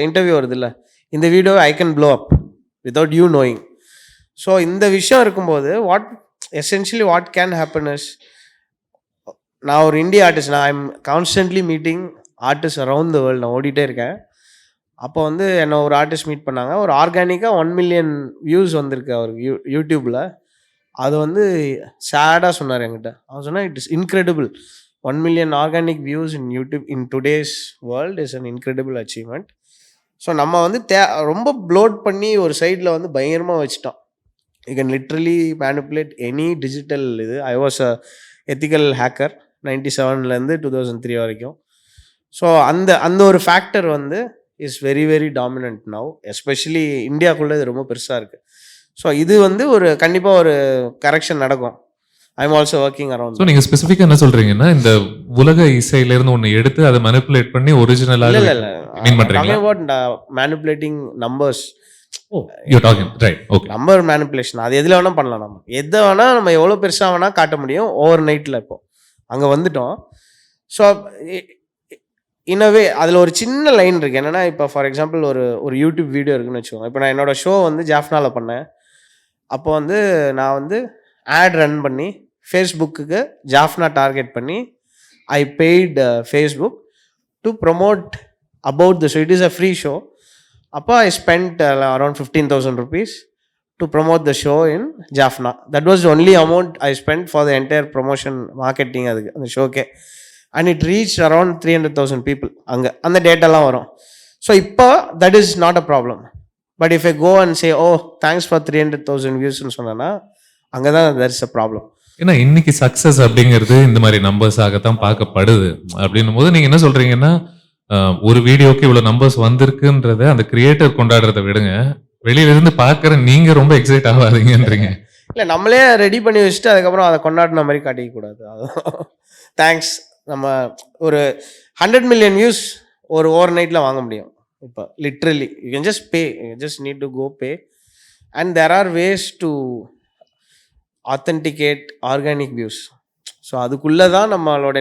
இன்டர்வியூ வருது இல்லை, இந்த video I can blow up without you knowing. So இந்த விஷயம் இருக்கும்போது essentially what can happen is, நான் ஒரு இந்தியா ஆர்டிஸ்ட், நான் I'm constantly meeting artist around the world, நான் ஓடிட்டே இருக்கேன். அப்போ வந்து என்னை ஒரு ஆர்டிஸ்ட் மீட் பண்ணாங்க. ஒரு ஆர்கானிக்காக 1 மில்லியன் வியூஸ் வந்திருக்கு அவருக்கு யூடியூப்பில். அது வந்து சேடாக சொன்னார் என்கிட்ட. அவன் சொன்னால் it is incredible. 1 million organic views in YouTube in today's world is an incredible achievement. So நம்ம வந்து ரொம்ப ப்ளோட் பண்ணி ஒரு சைடில் வந்து பயங்கரமாக வச்சுட்டோம். You can literally manipulate any digital இது. I was a ethical hacker 97லேருந்து 2003 வரைக்கும். ஸோ அந்த அந்த ஒரு ஃபேக்டர் வந்து is very very dominant now, especially இந்தியாவுக்குள்ளே இது ரொம்ப பெருசாக இருக்குது. ஸோ இது வந்து ஒரு கண்டிப்பாக ஒரு கரெக்ஷன் நடக்கும். I'm also working around. So நீங்கள் ஸ்பெசிஃபிக்காக என்ன சொல்கிறீங்கன்னா, இந்த உலக இசையிலேருந்து ஒன்று எடுத்து அதை மேனிப்புலேட் பண்ணி ஒரிஜினலாக மீன் பண்ணுறீங்களா? About manipulating numbers. You're talking right. Okay. Number manipulation அது எதில் வேணால் பண்ணலாம். நம்ம எதை வேணால் நம்ம எவ்வளோ பெருசாக வேணால் காட்ட முடியும் ஓவர் நைட்டில். இப்போ அங்கே வந்துட்டோம். ஸோ இனவே அதில் ஒரு சின்ன லைன் இருக்குது. என்னென்னா, இப்போ ஃபார் எக்ஸாம்பிள் ஒரு யூடியூப் வீடியோ இருக்குன்னு வச்சுக்கோங்க. இப்போ நான் என்னோடய ஷோ வந்து ஜாஃப்னாவில் பண்ணேன். அப்போ வந்து நான் வந்து ஆட் ரன் பண்ணி ஃபேஸ்புக்கு ஜாஃப்னா டார்கெட் பண்ணி I paid Facebook to promote about the show. It is a free show. அப்போ I spend around 15,000 rupees to promote the show in Jaffna. That was the only amount I spent for the entire promotion marketing அதுக்கு அந்த ஷோக்கே. And it reached around 300,000 people. அங்கே அந்த டேட்டாலாம் வரும். ஸோ இப்போ that is not a problem. But if I go and say, oh thanks for 300,000 viewsன்னு சொன்னேன்னா அங்கே தான் there is a problem. ஏன்னா இன்னைக்கு சக்ஸஸ் அப்படிங்கிறது இந்த மாதிரி நம்பர்ஸாகத்தான் பார்க்கப்படுது. அப்படின்னும் போது நீங்கள் என்ன சொல்கிறீங்கன்னா, ஒரு வீடியோக்கு இவ்வளோ நம்பர்ஸ் வந்திருக்குன்றத அந்த கிரியேட்டர் கொண்டாடுறத விடுங்க, வெளியிலிருந்து பார்க்குற நீங்கள் ரொம்ப எக்ஸைட் ஆகாதீங்கன்றீங்க. இல்லை, நம்மளே ரெடி பண்ணி வச்சுட்டு அதுக்கப்புறம் அதை கொண்டாடின மாதிரி காட்டிக்க கூடாது. தேங்க்ஸ். நம்ம ஒரு 100 million வியூஸ் ஒரு ஓவர் நைட்டில் வாங்க முடியும். இப்போ literally you can just pay, you just need to go pay. And there are ways to authenticate organic views. So அதுக்குள்ளே தான் நம்மளோட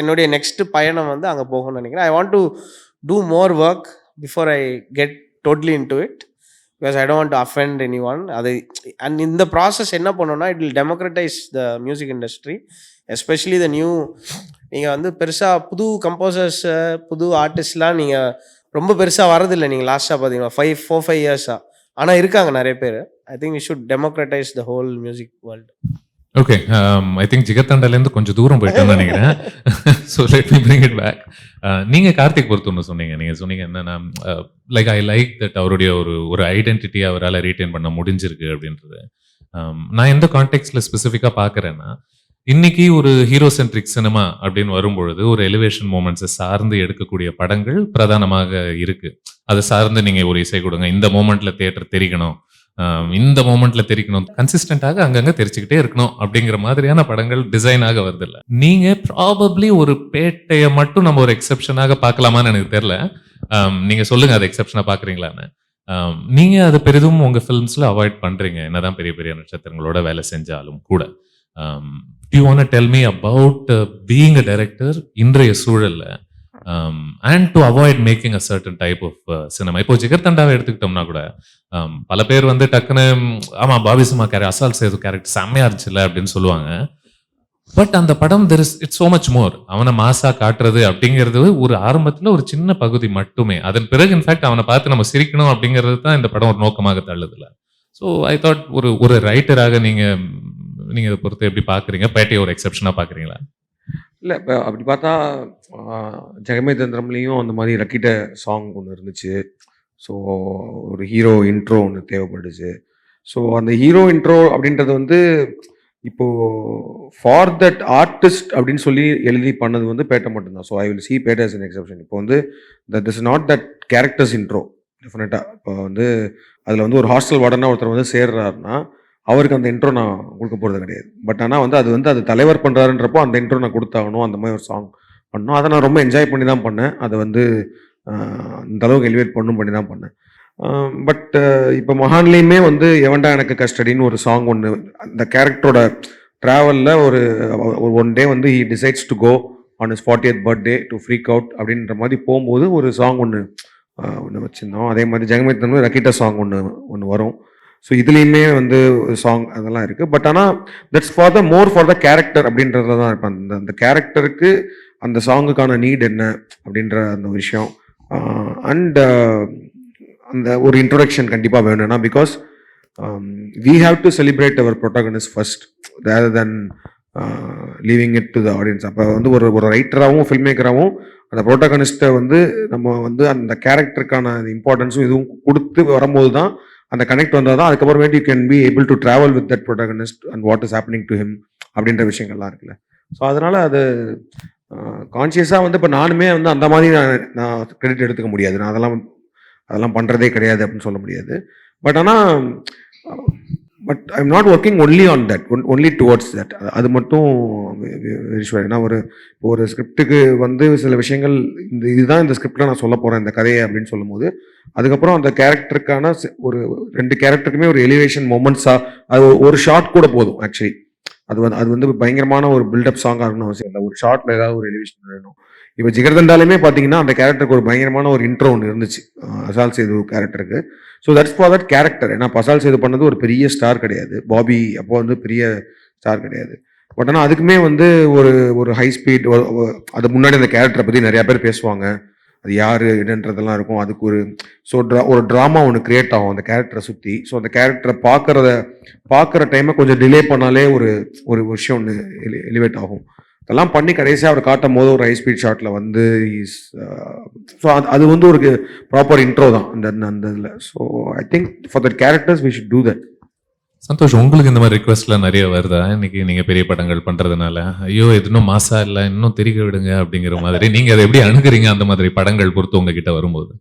என்னுடைய நெக்ஸ்ட் பயணம் வந்து அங்கே போகணும்னு நினைக்கிறேன். I want to do more work before I get totally into it, because I don't want to offend anyone. அது அண்ட் இந்த ப்ராசஸ் என்ன பண்ணணும்னா, it will democratize the music industry, especially the new. நீங்கள் வந்து பெருசாக புது கம்போசர்ஸ் புது ஆர்டிஸ்ட்லாம் நீங்கள் ரொம்ப பெருசாக வரதில்லை. நீங்கள் லாஸ்ட்டாக பார்த்தீங்கன்னா 4-5 இயர்ஸாக. ஆனால் இருக்காங்க நிறைய பேர். I think we should democratise the whole music world. Okay, I think ஜிகர்தண்டாலேருந்து கொஞ்சம் தூரம் போயிட்டேன்னு நினைக்கிறேன். So let me bring it back. நீங்கள் கார்த்திக் பொறுத்து ஒன்று சொன்னீங்க. நீங்கள் சொன்னீங்க என்னன்னா, லைக் ஐ லைக் தட் அவருடைய ஒரு ஐடென்டிட்டி அவரால் ரீட்டைன் பண்ண முடிஞ்சிருக்கு அப்படின்றது. நான் எந்த கான்டெக்ட்ல ஸ்பெசிஃபிக்காக பார்க்குறேன்னா, இன்னைக்கு ஒரு ஹீரோ சென்ட்ரிக் சினிமா அப்படின்னு வரும்பொழுது ஒரு எலிவேஷன் மூமெண்ட்ஸை சார்ந்து எடுக்கக்கூடிய படங்கள் பிரதானமாக இருக்கு. அதை சார்ந்து நீங்கள் ஒரு இசை கொடுங்க, இந்த மூமெண்ட்ல தியேட்டர் தெரிக்கணும், இந்த மூமெண்ட்ல தெரிக்கணும், கன்சிஸ்டன்டாக அங்கங்க தெரிச்சுக்கிட்டே இருக்கணும் அப்படிங்கிற மாதிரியான படங்கள் டிசைன் ஆக வருது இல்லை. நீங்க ப்ராபப்ளி ஒரு பேட்டையை மட்டும் நம்ம ஒரு எக்ஸெப்ஷனாக பார்க்கலாமான்னு எனக்கு தெரியல. நீங்க சொல்லுங்க, அதை எக்ஸெப்ஷனா பாக்குறீங்களான்னு. நீங்க அதை பெரிதும் உங்க ஃபிலிம்ஸ்ல அவாய்ட் பண்றீங்க, என்னதான் பெரிய பெரிய நட்சத்திரங்களோட வேலை செஞ்சாலும் கூட. Do you want to tell me about being a director இன்றைய சூழல்ல and to avoid making a certain type of cinema? இப்போ ஜிகர்தண்டாவை எடுத்துக்கிட்டோம்னா கூட பல பேர் வந்து டக்குன்னு ஆமா பாபி சிம்மா அசால் சேது கேரக்டர் செம்மையா இருந்துச்சுல்ல அப்படின்னு சொல்லுவாங்க. பட் அந்த படம் இட்ஸ் so much more. அவனை மாசா காட்டுறது அப்படிங்கிறது ஒரு ஆரம்பத்துல ஒரு சின்ன பகுதி மட்டுமே. அதன் பிறகு இன்ஃபேக்ட் அவனை பார்த்து நம்ம சிரிக்கணும் அப்படிங்கிறது தான் இந்த படம் ஒரு நோக்கமாக தள்ளுதுல. ஸோ ஐ தாட் ஒரு ரைட்டராக நீங்க இதை பொறுத்து எப்படி பாக்குறீங்க? பேட்டையை ஒரு எக்ஸெப்ஷனா பாக்குறீங்களா? இல்லை, இப்போ அப்படி பார்த்தா ஜெகமே தந்திரம்லேயும் அந்த மாதிரி ரக்கிட்ட சாங் ஒன்று இருந்துச்சு. ஸோ ஒரு ஹீரோ இன்ட்ரோ ஒன்று தேவைப்பட்டுச்சு. ஸோ அந்த ஹீரோ இன்ட்ரோ அப்படின்றது வந்து இப்போது ஃபார் தட் ஆர்டிஸ்ட் அப்படின்னு சொல்லி எழுதி பண்ணது வந்து பேட்டை மட்டும்தான். So I will see Petta as an exception. இப்போ வந்து this is not that characters intro. டெஃபினட்டாக இப்போ வந்து அதில் வந்து ஒரு ஹாஸ்டல் வார்டனாக ஒருத்தர் வந்து சேர்றாருன்னா அவருக்கு அந்த இன்ட்ரோ நான் கொடுக்க போகிறது கிடையாது. பட் ஆனால் வந்து அது தலைவர் பண்ணுறாருன்றப்போ அந்த இன்ட்ரோ நான் கொடுத்தாகணும். அந்த மாதிரி ஒரு சாங் பண்ணோம். அதை நான் ரொம்ப என்ஜாய் பண்ணி தான் பண்ணேன். அதை வந்து இந்த அளவுக்கு எலிவேட் பண்ணி தான் பண்ணேன். பட் இப்போ மகான்லேயுமே வந்து எவன்டா எனக்கு கஸ்டடின்னு ஒரு சாங் ஒன்று, அந்த கேரக்டரோட ட்ராவலில் ஒரு ஒன் டே வந்து he decides to go on his 40th birthday to freak out அப்படின்ற மாதிரி போகும்போது ஒரு சாங் ஒன்று வச்சுருந்தோம். அதே மாதிரி ஜெகமே ரக்கிட்ட சாங் ஒன்று வரும். ஸோ இதுலேயுமே வந்து சாங் அதெல்லாம் இருக்குது. பட் ஆனால் தட்ஸ் ஃபார் த கேரக்டர் அப்படின்றதுல தான் இருப்பேன். அந்த கேரக்டருக்கு அந்த சாங்குக்கான நீட் என்ன அப்படின்ற அந்த விஷயம். அண்ட் அந்த ஒரு இன்ட்ரொடக்ஷன் கண்டிப்பாக வேணும்னா, because we have to celebrate our protagonist first rather than leaving it to the audience. அப்போ வந்து ஒரு ரைட்டராகவும் ஃபில்ம் மேக்கராகவும் அந்த ப்ரோட்டாகனிஸ்ட்டை வந்து நம்ம வந்து அந்த கேரக்டருக்கான இம்பார்ட்டன்ஸும் இதுவும் கொடுத்து வரும்போது தான் அந்த கனெக்ட் வந்தால் தான் அதுக்கப்புறமேட்டு you can be able to travel with that protagonist and what is happening to him அப்படின்ற விஷயங்கள்லாம் இருக்குல்ல. ஸோ அதனால் அது கான்ஷியஸாக வந்து இப்போ நானுமே வந்து அந்த மாதிரி நான் கிரெடிட் எடுத்துக்க முடியாது. நான் அதெல்லாம் பண்ணுறதே கிடையாது அப்படின்னு சொல்ல முடியாது. பட் ஆனால் but I am not working only on that, only towards that. அது மட்டும் வெரி ஷுவர். ஏன்னா ஒரு ஸ்கிரிப்டுக்கு வந்து சில விஷயங்கள் இதுதான் இந்த ஸ்கிரிப்டில் நான் சொல்ல போகிறேன் இந்த கதையை அப்படின்னு சொல்லும்போது, அதுக்கப்புறம் அந்த கேரக்டருக்கான ஒரு 2 கேரக்டருக்குமே ஒரு எலிவேஷன் மொமெண்ட்ஸாக அது ஒரு ஷார்ட் கூட போதும் ஆக்சுவலி. அது வந்து பயங்கரமான ஒரு பில்டப் சாங்காக இருக்கணும் அவசியம் இல்லை. ஒரு ஷார்ட்ல ஏதாவது ஒரு எலிவேஷன் வேணும். இப்போ ஜிகர்தண்டாலுமே பார்த்தீங்கன்னா அந்த கேரக்டருக்கு ஒரு பயங்கரமான ஒரு இன்ட்ரோ ஒன்று இருந்துச்சு, அசால் சேது கேரக்டருக்கு. So that's for that character. ஏன்னா அசால் சேது பண்ணது ஒரு பெரிய ஸ்டார் கிடையாது, பாபி அப்போ வந்து பெரிய ஸ்டார் கிடையாது. பட் ஆனால் அதுக்குமே வந்து ஒரு ஹை ஸ்பீட், அது முன்னாடி அந்த கேரக்டரை பற்றி நிறையா பேர் பேசுவாங்க, அது யார் என்னன்றதெல்லாம் இருக்கும். அதுக்கு ஒரு ட்ராமா ஒன்று கிரியேட் ஆகும் அந்த கேரக்டரை சுற்றி. ஸோ அந்த கேரக்டரை பார்க்குற டைமை கொஞ்சம் டிலே பண்ணாலே ஒரு விஷயம் ஒன்று எலிவேட் ஆகும். அதெல்லாம் பண்ணி கடைசியாக அவர் காட்டும் போது ஒரு ஹை ஸ்பீட் ஷாட்டில் வந்து ஸோ அது வந்து ஒரு ப்ராப்பர் இன்ட்ரோ தான் அந்த இதில். So I think for that characters we should do that. Santhosh, உங்களுக்கு இந்த மாதிரி ரிக்வெஸ்ட்லாம் நிறைய வருதா? இன்னைக்கு நீங்க பெரிய படங்கள் பண்றதுனால, ஐயோ இது இன்னும் மாசா இல்லை, இன்னும் தெரிக்க விடுங்க அப்படிங்கிற மாதிரி நீங்க அதை எப்படி அணுகுறீங்க அந்த மாதிரி படங்கள் பொறுத்து உங்ககிட்ட வரும்போது?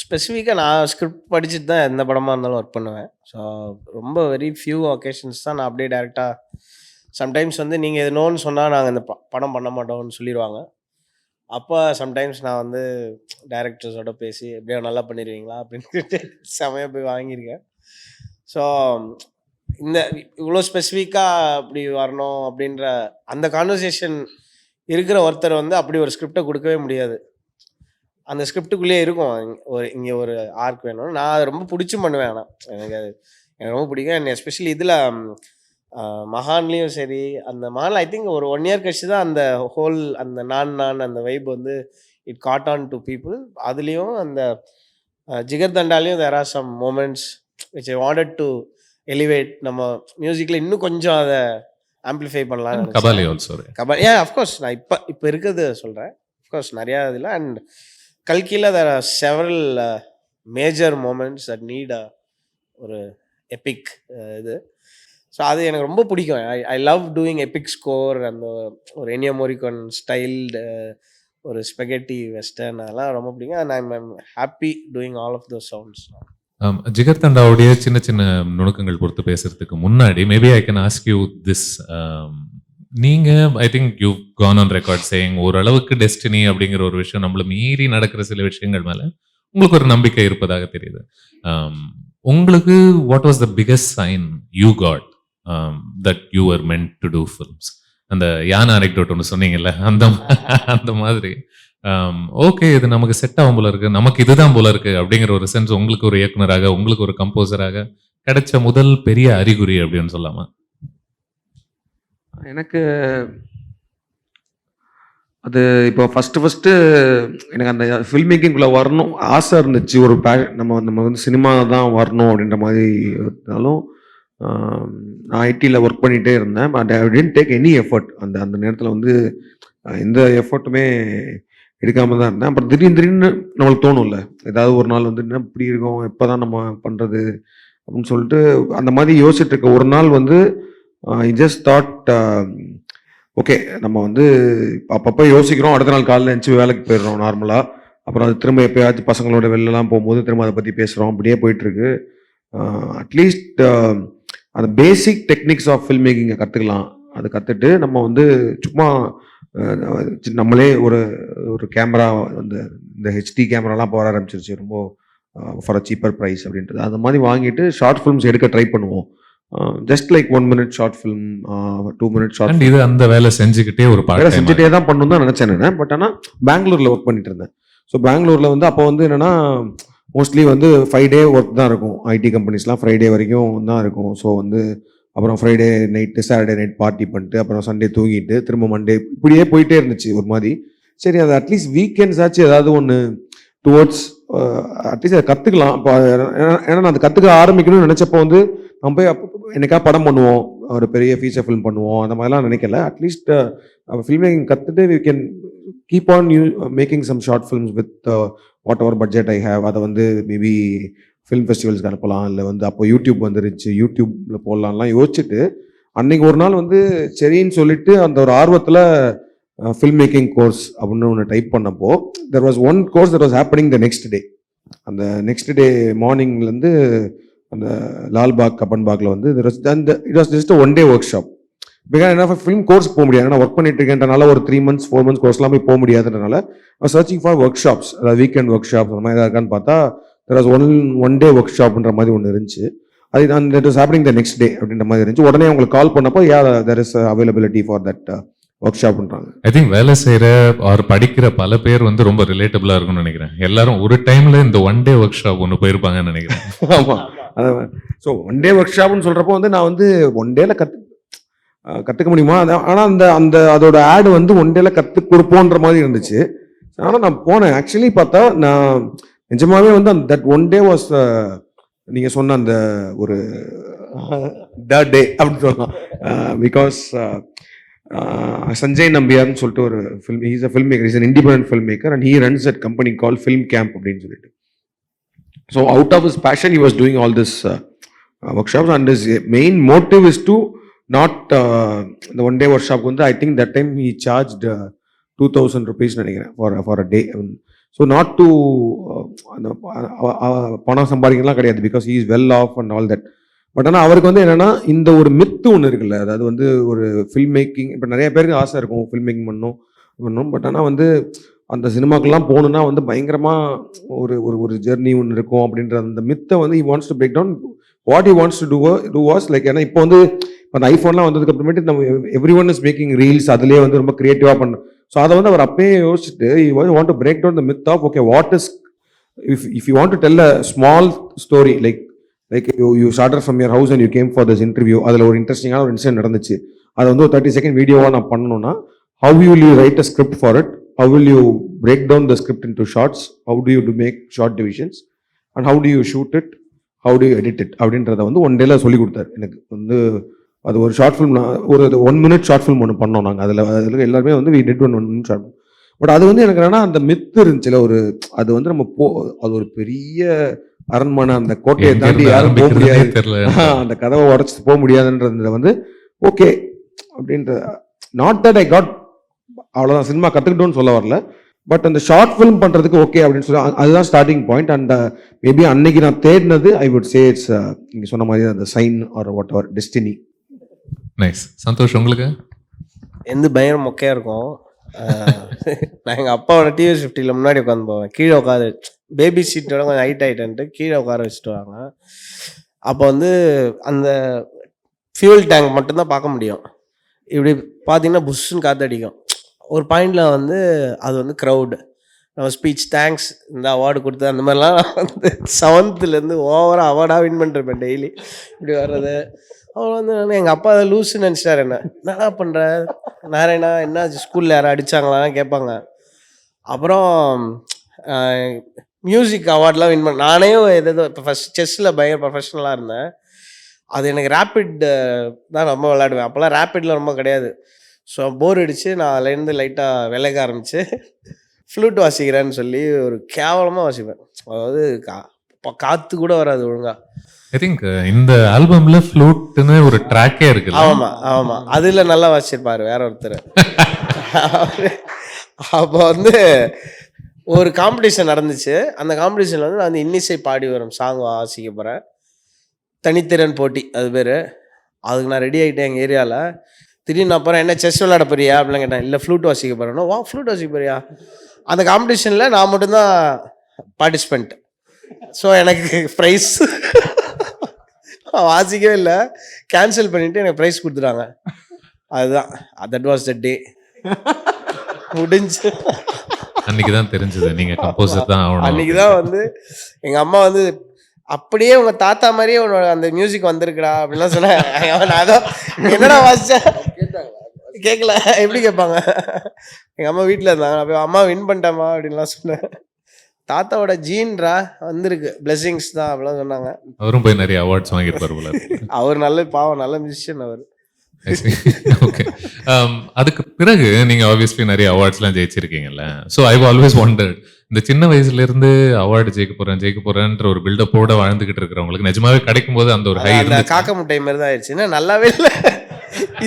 ஸ்பெசிஃபிக்காக நான் ஸ்கிரிப்ட் படிச்சுட்டு தான் எந்த படமாக இருந்தாலும் ஒர்க் பண்ணுவேன். ஸோ ரொம்ப வெரி ஃபியூ ஒகேஷன்ஸ் தான் நான் அப்படியே டேரெக்டாக. சம்டைம்ஸ் வந்து நீங்கள் இது நோன்னு சொன்னால் நாங்கள் இந்த படம் பண்ண மாட்டோம்னு சொல்லிடுவாங்க. அப்போ சம்டைம்ஸ் நான் வந்து டைரக்டர்ஸோட பேசி எப்படியோ நல்லா பண்ணிடுவீங்களா அப்படின்னு செமையாக போய் வாங்கியிருக்கேன். ஸோ இந்த இவ்வளோ ஸ்பெசிஃபிக்காக அப்படி வரணும் அப்படின்ற அந்த கான்வர்சேஷன் இருக்கிற ஒருத்தர் வந்து அப்படி ஒரு ஸ்கிரிப்டை கொடுக்கவே முடியாது. அந்த ஸ்கிரிப்டுக்குள்ளேயே இருக்கும் இங்கே ஒரு ஆர்க் வேணும். நான் அதை ரொம்ப பிடிச்சும் பண்ணுவேன். ஆனால் எனக்கு ரொம்ப பிடிக்கும். அண்ட் எஸ்பெஷலி இதில் மகான்லேயும் சரி, அந்த மகான் ஐ திங்க் ஒரு 1 இயர் கழிச்சு தான் அந்த ஹோல் அந்த நான் அந்த வைப் வந்து it got on to people. அதுலேயும் அந்த ஜிகர்தண்டாலையும் there are some moments which I wanted to elevate. நம்ம மியூசிக்கில் இன்னும் கொஞ்சம் அதை ஆம்பிளிஃபை பண்ணலாம். கபாலி ஆல்சோ. கபாலி அஃப்கோர்ஸ் நான் இப்போ இருக்கிறது சொல்கிறேன். அஃப்கோர்ஸ் நிறையா இதில். அண்ட் கல்கியில் there are several major moments that need ஒரு எபிக் இது. ஸோ அது எனக்கு ரொம்ப பிடிக்கும். I love doing epic score. அந்த ஒரு எனியோ மோரிகன் ஸ்டைல்டு ஒரு ஸ்பெகட்டி வெஸ்டர்ன் அதெல்லாம் ரொம்ப பிடிக்கும். And I'm happy doing all of those sounds. ஜிகர்தண்டாவுடைய சின்ன சின்ன நுணுக்கங்கள் பொறுத்து பேசுறதுக்கு முன்னாடி maybe I can ask you this. நீங்க I think you gone on record saying ஓரளவுக்கு டெஸ்டினி அப்படிங்கிற ஒரு விஷயம் நம்மள மீறி நடக்கிற சில விஷயங்கள் மேல உங்களுக்கு ஒரு நம்பிக்கை இருப்பதாக தெரியுது. உங்களுக்கு what was the biggest sign you got that you were meant to do films? அந்த யானை அனெக்டோட் ஒன்று சொன்னீங்கல்ல, அந்த மாதிரி ஓகே இது நமக்கு செட் ஆகும் போல இருக்கு, நமக்கு இதுதான் போல இருக்கு அப்படிங்கிற ஒரு சென்ஸ் உங்களுக்கு ஒரு இயக்குனராக, உங்களுக்கு ஒரு கம்போசராக கிடைச்ச முதல் பெரிய அறிகுறி அப்படின்னு சொல்லலாமா? எனக்கு அது இப்போ ஃபஸ்ட்டு எனக்கு அந்த ஃபில்ம் மேக்கிங்குள்ளே வரணும் ஆசை இருந்துச்சு. ஒரு நம்ம வந்து சினிமா தான் வரணும் அப்படின்ற மாதிரி இருந்தாலும் நான் ஐடியில் ஒர்க் பண்ணிகிட்டே இருந்தேன். But I didn't take any effort. அந்த நேரத்தில் வந்து எந்த எஃபர்ட்டுமே எடுக்காமல் தான் இருந்தேன். அப்புறம் திடீர்னு நம்மளுக்கு தோணும்ல, ஏதாவது ஒரு நாள் வந்து என்ன இப்படி இருக்கும், எப்போ தான் நம்ம பண்ணுறது அப்படின்னு சொல்லிட்டு அந்த மாதிரி யோசிச்சுட்டு இருக்க ஒரு நாள் வந்து ஐ ஜஸ்ட் தாட் ஓகே நம்ம வந்து அப்பப்போ யோசிக்கிறோம், அடுத்த நாள் காலையில் எழுந்துச்சி வேலைக்கு போயிடுறோம் நார்மலாக. அப்புறம் அது திரும்ப எப்போயாச்சும் பசங்களோட வெளிலலாம் போகும்போது திரும்ப அதை பற்றி பேசுகிறோம், அப்படியே போயிட்டுருக்கு. அட்லீஸ்ட் அந்த பேசிக் டெக்னிக்ஸ் ஆஃப் ஃபில்ம் மேக்கிங்கை கற்றுக்கலாம். அதை கற்றுட்டு நம்ம வந்து சும்மா நம்மளே ஒரு கேமரா வந்து இந்த ஹெச்டி கேமராலாம் போக ஆரம்பிச்சிருச்சு ரொம்ப ஃபார் அ சீப்பர் ப்ரைஸ் அப்படின்றது. அந்த மாதிரி வாங்கிட்டு ஷார்ட் ஃபிலிம்ஸ் எடுக்க ட்ரை பண்ணுவோம். Just like 1 minute short film, 2 minute short. இது அந்த வேலை செஞ்சுக்கிட்டே ஒரு வேலை செஞ்சுட்டே தான் பண்ணணும் தான் நினச்சேன் நான். பட் ஆனால் பெங்களூரில் ஒர்க் பண்ணிட்டு இருந்தேன். ஸோ பெங்களூரில் வந்து அப்போ வந்து என்னென்னா மோஸ்ட்லி வந்து 5 day ஒர்க் தான் இருக்கும். ஐடி கம்பெனிஸ்லாம் ஃப்ரைடே வரைக்கும் தான் இருக்கும். ஸோ வந்து அப்புறம் Friday night Saturday night party பண்ணிட்டு அப்புறம் சண்டே தூங்கிட்டு திரும்ப மண்டே இப்படியே போயிட்டே இருந்துச்சு ஒரு மாதிரி. சரி அது அட்லீஸ்ட் வீக்கெண்ட்ஸ் ஆச்சு ஏதாவது ஒன்று டுவர்ட்ஸ் அட்லீஸ்ட் அதை கற்றுக்கலாம். இப்போ ஏன்னா நான் அதை கற்றுக்க ஆரம்பிக்கணும்னு நினச்சப்போ வந்து நம்ம போய் என்னைக்கா படம் பண்ணுவோம், ஒரு பெரிய ஃபீச்சர் ஃபிலிம் பண்ணுவோம், அந்த மாதிரிலாம் நினைக்கல. அட்லீஸ்ட் ஃபில்ம் மேக்கிங் கற்றுட்டு we can keep on making some short films with whatever budget I have. அதை வந்து மேபி ஃபிலிம் ஃபெஸ்டிவல்ஸ்க்கு அனுப்பலாம், இல்லை வந்து அப்போ யூடியூப் வந்துருச்சு, யூடியூப்பில் போடலாம்லாம் யோசிச்சுட்டு அன்னைக்கு ஒரு நாள் வந்து சரின்னு சொல்லிட்டு அந்த ஒரு ஆர்வத்தில் ஃபில்ம் மேக்கிங் கோர்ஸ் அப்படின்னு ஒன்று டைப் பண்ணப்போ there was one course that was happening the next டே. அந்த நெக்ஸ்ட் டே மார்னிங்லேருந்து அந்த லால்பாக் கப்பன்பாக்ல வந்து it was just one day work shop. Because என்ன ஃபிலிம் கோர்ஸ் போக முடியாது, நான் ஒர்க் பண்ணிட்டு இருக்கேன்றனால ஒரு 3 months 4 months கோர்ஸ்லாம் போய் போக முடியாதுன்றனால சர்ச்சிங் ஃபார் ஒர்க் ஷாப்ஸ், அதாவது வீக்கெண்ட் ஒர்க் ஷாப் அந்த மாதிரி ஏதாவது இருக்கான்னு பார்த்தா தெர் வாஸ் ஒன் டே ஒர்க் ஷாப்ன்ற மாதிரி ஒன்று இருந்துச்சு. அது that was happening the next day அப்படின்ற மாதிரி இருந்துச்சு. உடனே அவங்களுக்கு கால் பண்ணப்போ there is availability for that ஒர்க் ஷாப்ன்றாங்க. ஐ திங்க் வேலை செய்யற அவர் படிக்கிற பல பேர் வந்து ரொம்ப ரிலேட்டபிளா இருக்கும்னு நினைக்கிறேன். எல்லாரும் ஒரு டைம்ல இந்த ஒன் டே ஒர்க் ஷாப் ஒன்று போயிருப்பாங்கன்னு நினைக்கிறேன். ஆமா, அதான். ஸோ ஒன் டே ஒர்க் ஷாப்னு சொல்றப்போ வந்து நான் வந்து ஒன் டேல கற்றுக்க முடியுமா, ஆனால் அந்த அதோட ஆடு வந்து ஒன் டேல கற்றுக் கொடுப்போன்ற மாதிரி இருந்துச்சு. ஆனால் நான் போனேன். ஆக்சுவலி பார்த்தா நான் நிஜமாவே வந்து அந்த தட் ஒன் டே வாஸ் நீங்கள் சொன்ன அந்த ஒரு த டே அப்படின்னு சொல்லலாம். பிகாஸ் சஞ்சய் நம்பியார்னு சொல்லிட்டு ஒரு film, he's a film maker, is an independent film maker and he runs at company call film camp அப்படின்னு சொல்லிட்டு. So out of his passion he was doing all this workshops and his main motive is to not இந்த ஒன் டே ஒர்க் ஷாப் வந்து I think that time he charged 2000 rupees நினைக்கிறேன் for a day. So not to பணம் சம்பாதிக்கலாம் கிடையாது, because he is well off and all that. But ஆனால் அவருக்கு வந்து என்னன்னா இந்த ஒரு மித்து ஒன்று இருக்குல்ல, அதாவது வந்து ஒரு ஃபில்ம் மேக்கிங், இப்போ நிறைய பேருக்கு ஆசை இருக்கும் ஃபில்ம் மேக்கிங் பண்ணணும். பட் ஆனால் வந்து அந்த சினிமாக்கெல்லாம் போகணுன்னா வந்து பயங்கரமாக ஒரு ஜெர்னி ஒன்று இருக்கும் அப்படின்ற அந்த மித்தை வந்து he wants to break down. What he wants to do was like, ஏன்னா இப்போ வந்து அந்த ஐஃபோன்லாம் வந்ததுக்கு அப்புறமேட்டு நம்ம everyone is making reels, அதுலேயே வந்து ரொம்ப கிரியேட்டிவாக பண்ணணும். ஸோ அதை வந்து அவர் அப்பயே யோசிச்சுட்டு want to break down the myth of okay what is if you want to tell a small story like you started from your house and you came for this interview, அதில் ஒரு இன்ட்ரெஸ்டிங்கான ஒரு இன்சிடென்ட் நடந்துச்சு, அதை வந்து ஒரு 30 second வீடியோவாக நான் பண்ணணும்னா how will you write a script for it, how will you break down the script into shorts, how do you to make short divisions and how do you shoot it, how do you edit it அப்படின்றத வந்து ஒன் டேல சொல்லி கொடுத்தாரு எனக்கு. வந்து அது ஒரு ஷார்ட் ஃபிலிம், ஒரு 1 minute ஷார்ட் ஃபிலிம் ஒன்று பண்ணோம் நாங்கள். அதில் எல்லாருமே வந்து we did one minute short. But அது வந்து எனக்கு என்னன்னா அந்த மித்து இருந்துச்சுல ஒரு, அது வந்து நம்ம அது ஒரு பெரிய அரண்மனை, அந்த கோட்டையை தாண்டி யாரும் போக முடியாது, அந்த கதவை உடச்சிட்டு போக முடியாதுன்றதுல வந்து ஓகே அப்படின்ற, நாட் தட் ஐ காட் அவ்வளோதான் சினிமா கற்றுக்கிட்டோன்னு சொல்ல வரல, பட் அந்த ஷார்ட் ஃபிலிம் பண்ணுறதுக்கு ஓகே அப்படின்னு சொல்லி அதுதான் ஸ்டார்டிங் பாயிண்ட். அண்ட் மேபி அன்னைக்கு நான் தேடினது ஐ வுட் சே இட்ஸ் நீங்கள் சொன்ன மாதிரி அந்த sign or whatever destiny. Nice. Santhosh, உங்களுக்கு எந்த பயங்கர மொக்கையாக இருக்கும். நான் எங்கள் அப்பாவோட டிவிஎஸ் 50 முன்னாடி உட்காந்து போவேன். கீழே உட்காந்து பேபி சீட்டோட கொஞ்சம் ஹைட் ஆகிட்டேன்ட்டு கீழே உட்கார வச்சுட்டு வாங்க. அப்போ வந்து அந்த ஃபியூல் டேங்க் மட்டும்தான் பார்க்க முடியும். இப்படி பார்த்தீங்கன்னா புஷ்ஷுன்னு காற்றடிக்கும். ஒரு பாயிண்டில் வந்து அது வந்து க்ரௌடு, நம்ம ஸ்பீச் தேங்க்ஸ் இந்த அவார்டு கொடுத்து அந்த மாதிரிலாம் வந்து 7th ஓவராக அவார்டாக வின் பண்ணிருப்பேன் டெய்லி இப்படி வர்றது. அப்புறம் வந்து நான் எங்கள் அப்பா அதை லூஸுன்னு நினச்சிட்டாரு. என்னடா பண்ணுற நாராயணா, என்ன ஸ்கூலில் யாரும் அடித்தாங்களான்னு கேட்பாங்க. அப்புறம் மியூசிக் அவார்ட்லாம் வின் பண்ண நானே எதோ இப்போ ஃபஸ்ட் செஸ்ஸில் பயங்கர ப்ரொஃபஷ்னலாக இருந்தேன். அது எனக்கு ரேப்பிட் தான் ரொம்ப விளையாடுவேன். அப்போல்லாம் ரேப்பிட்லாம் ரொம்ப கிடையாது. ஸோ போர் அடிச்சு நான் அதுலேருந்து லைட்டாக விளையாட ஆரம்பித்து ஃப்ளூட் வாசிக்கிறேன்னு சொல்லி ஒரு கேவலமாக வாசிப்பேன். அதாவது காற்று கூட வராது ஒழுங்கா. ஐ திங்க் இந்த ஆல்பம்ல ஃப்ளூட்னு ஒரு ட்ராக்கே இருக்கு. ஆமா அதுல நல்லா வாசிச்சிருப்பாரு வேற ஒருத்தர். அப்போ வந்து ஒரு காம்படிஷன் நடந்துச்சு. அந்த காம்படிஷன்ல வந்து நான் வந்து இன்னிசை பாடி வரும் சாங் வாசிக்க போறேன். தனித்திறன் போட்டி அது பேரு. அதுக்கு நான் ரெடி ஆகிட்டேன் எங்கள் ஏரியாவில். திடீர்னு அப்புறம் என்ன செஸ் விளையாட போறியா அப்படிலாம் கேட்டேன். இல்லை ஃப்ளூட் வாசிக்க போறேன்னா, வா ஃப்ளூட் வாசிக்க போறியா. அந்த காம்படிஷனில் நான் மட்டும்தான் பார்ட்டிசிபெண்ட். ஸோ எனக்கு ப்ரைஸ் வாசிக்கவே இல்லை, கேன்சல் பண்ணிட்டு எனக்கு ப்ரைஸ் கொடுத்துட்டாங்க. அதுதான் தட் வாஸ் த டே முடிஞ்சு. அன்னைக்கு தான் தெரிஞ்சது நீங்க கம்போசர் தான் ஆகணும். அன்னைக்கு தான் வந்து எங்க அம்மா வந்து அப்படியே உங்க தாத்தா மாதிரியே உன்னோட அந்த மியூசிக் வந்திருக்குடா அப்படின்லாம் சொன்னாங்க. என்னடா வாசிச்ச கேட்கல, எப்படி கேட்பாங்க. எங்க அம்மா வீட்டில் இருந்தாங்க. நான் போய் அம்மா வின் பண்ணிட்டேம்மா அப்படின்லாம் சொன்னேன். தாத்தாவோட ஜீன்ரா வந்திருக்கு, பிளெஸிங்ஸ் தான் அப்படிலாம் சொன்னாங்க. அவரும் போய் நிறைய அவார்ட்ஸ் வாங்கியிருப்பாரு. அவர் நல்ல பாவம், நல்ல மியூசிஷியன் அவர். ஓகே. அதுக்கு பிறகு நீங்க ஆப்வியஸ்லி நிறைய அவார்ட்ஸ்லாம் ஜெயிச்சிருக்கீங்கல்ல. ஸோ ஐ ஆல்வேஸ் வாண்டட், இந்த சின்ன வயசுல இருந்து அவார்டு ஜெயிக்க போறேன்ற ஒரு பில்டப்போட வாழ்ந்துகிட்டு இருக்கிறவங்களுக்கு நிஜமாவே கிடைக்கும் போது அந்த ஒரு ஹை காக்கா முட்டை மாதிரி தான் ஆயிடுச்சு. நல்லாவே இல்லை.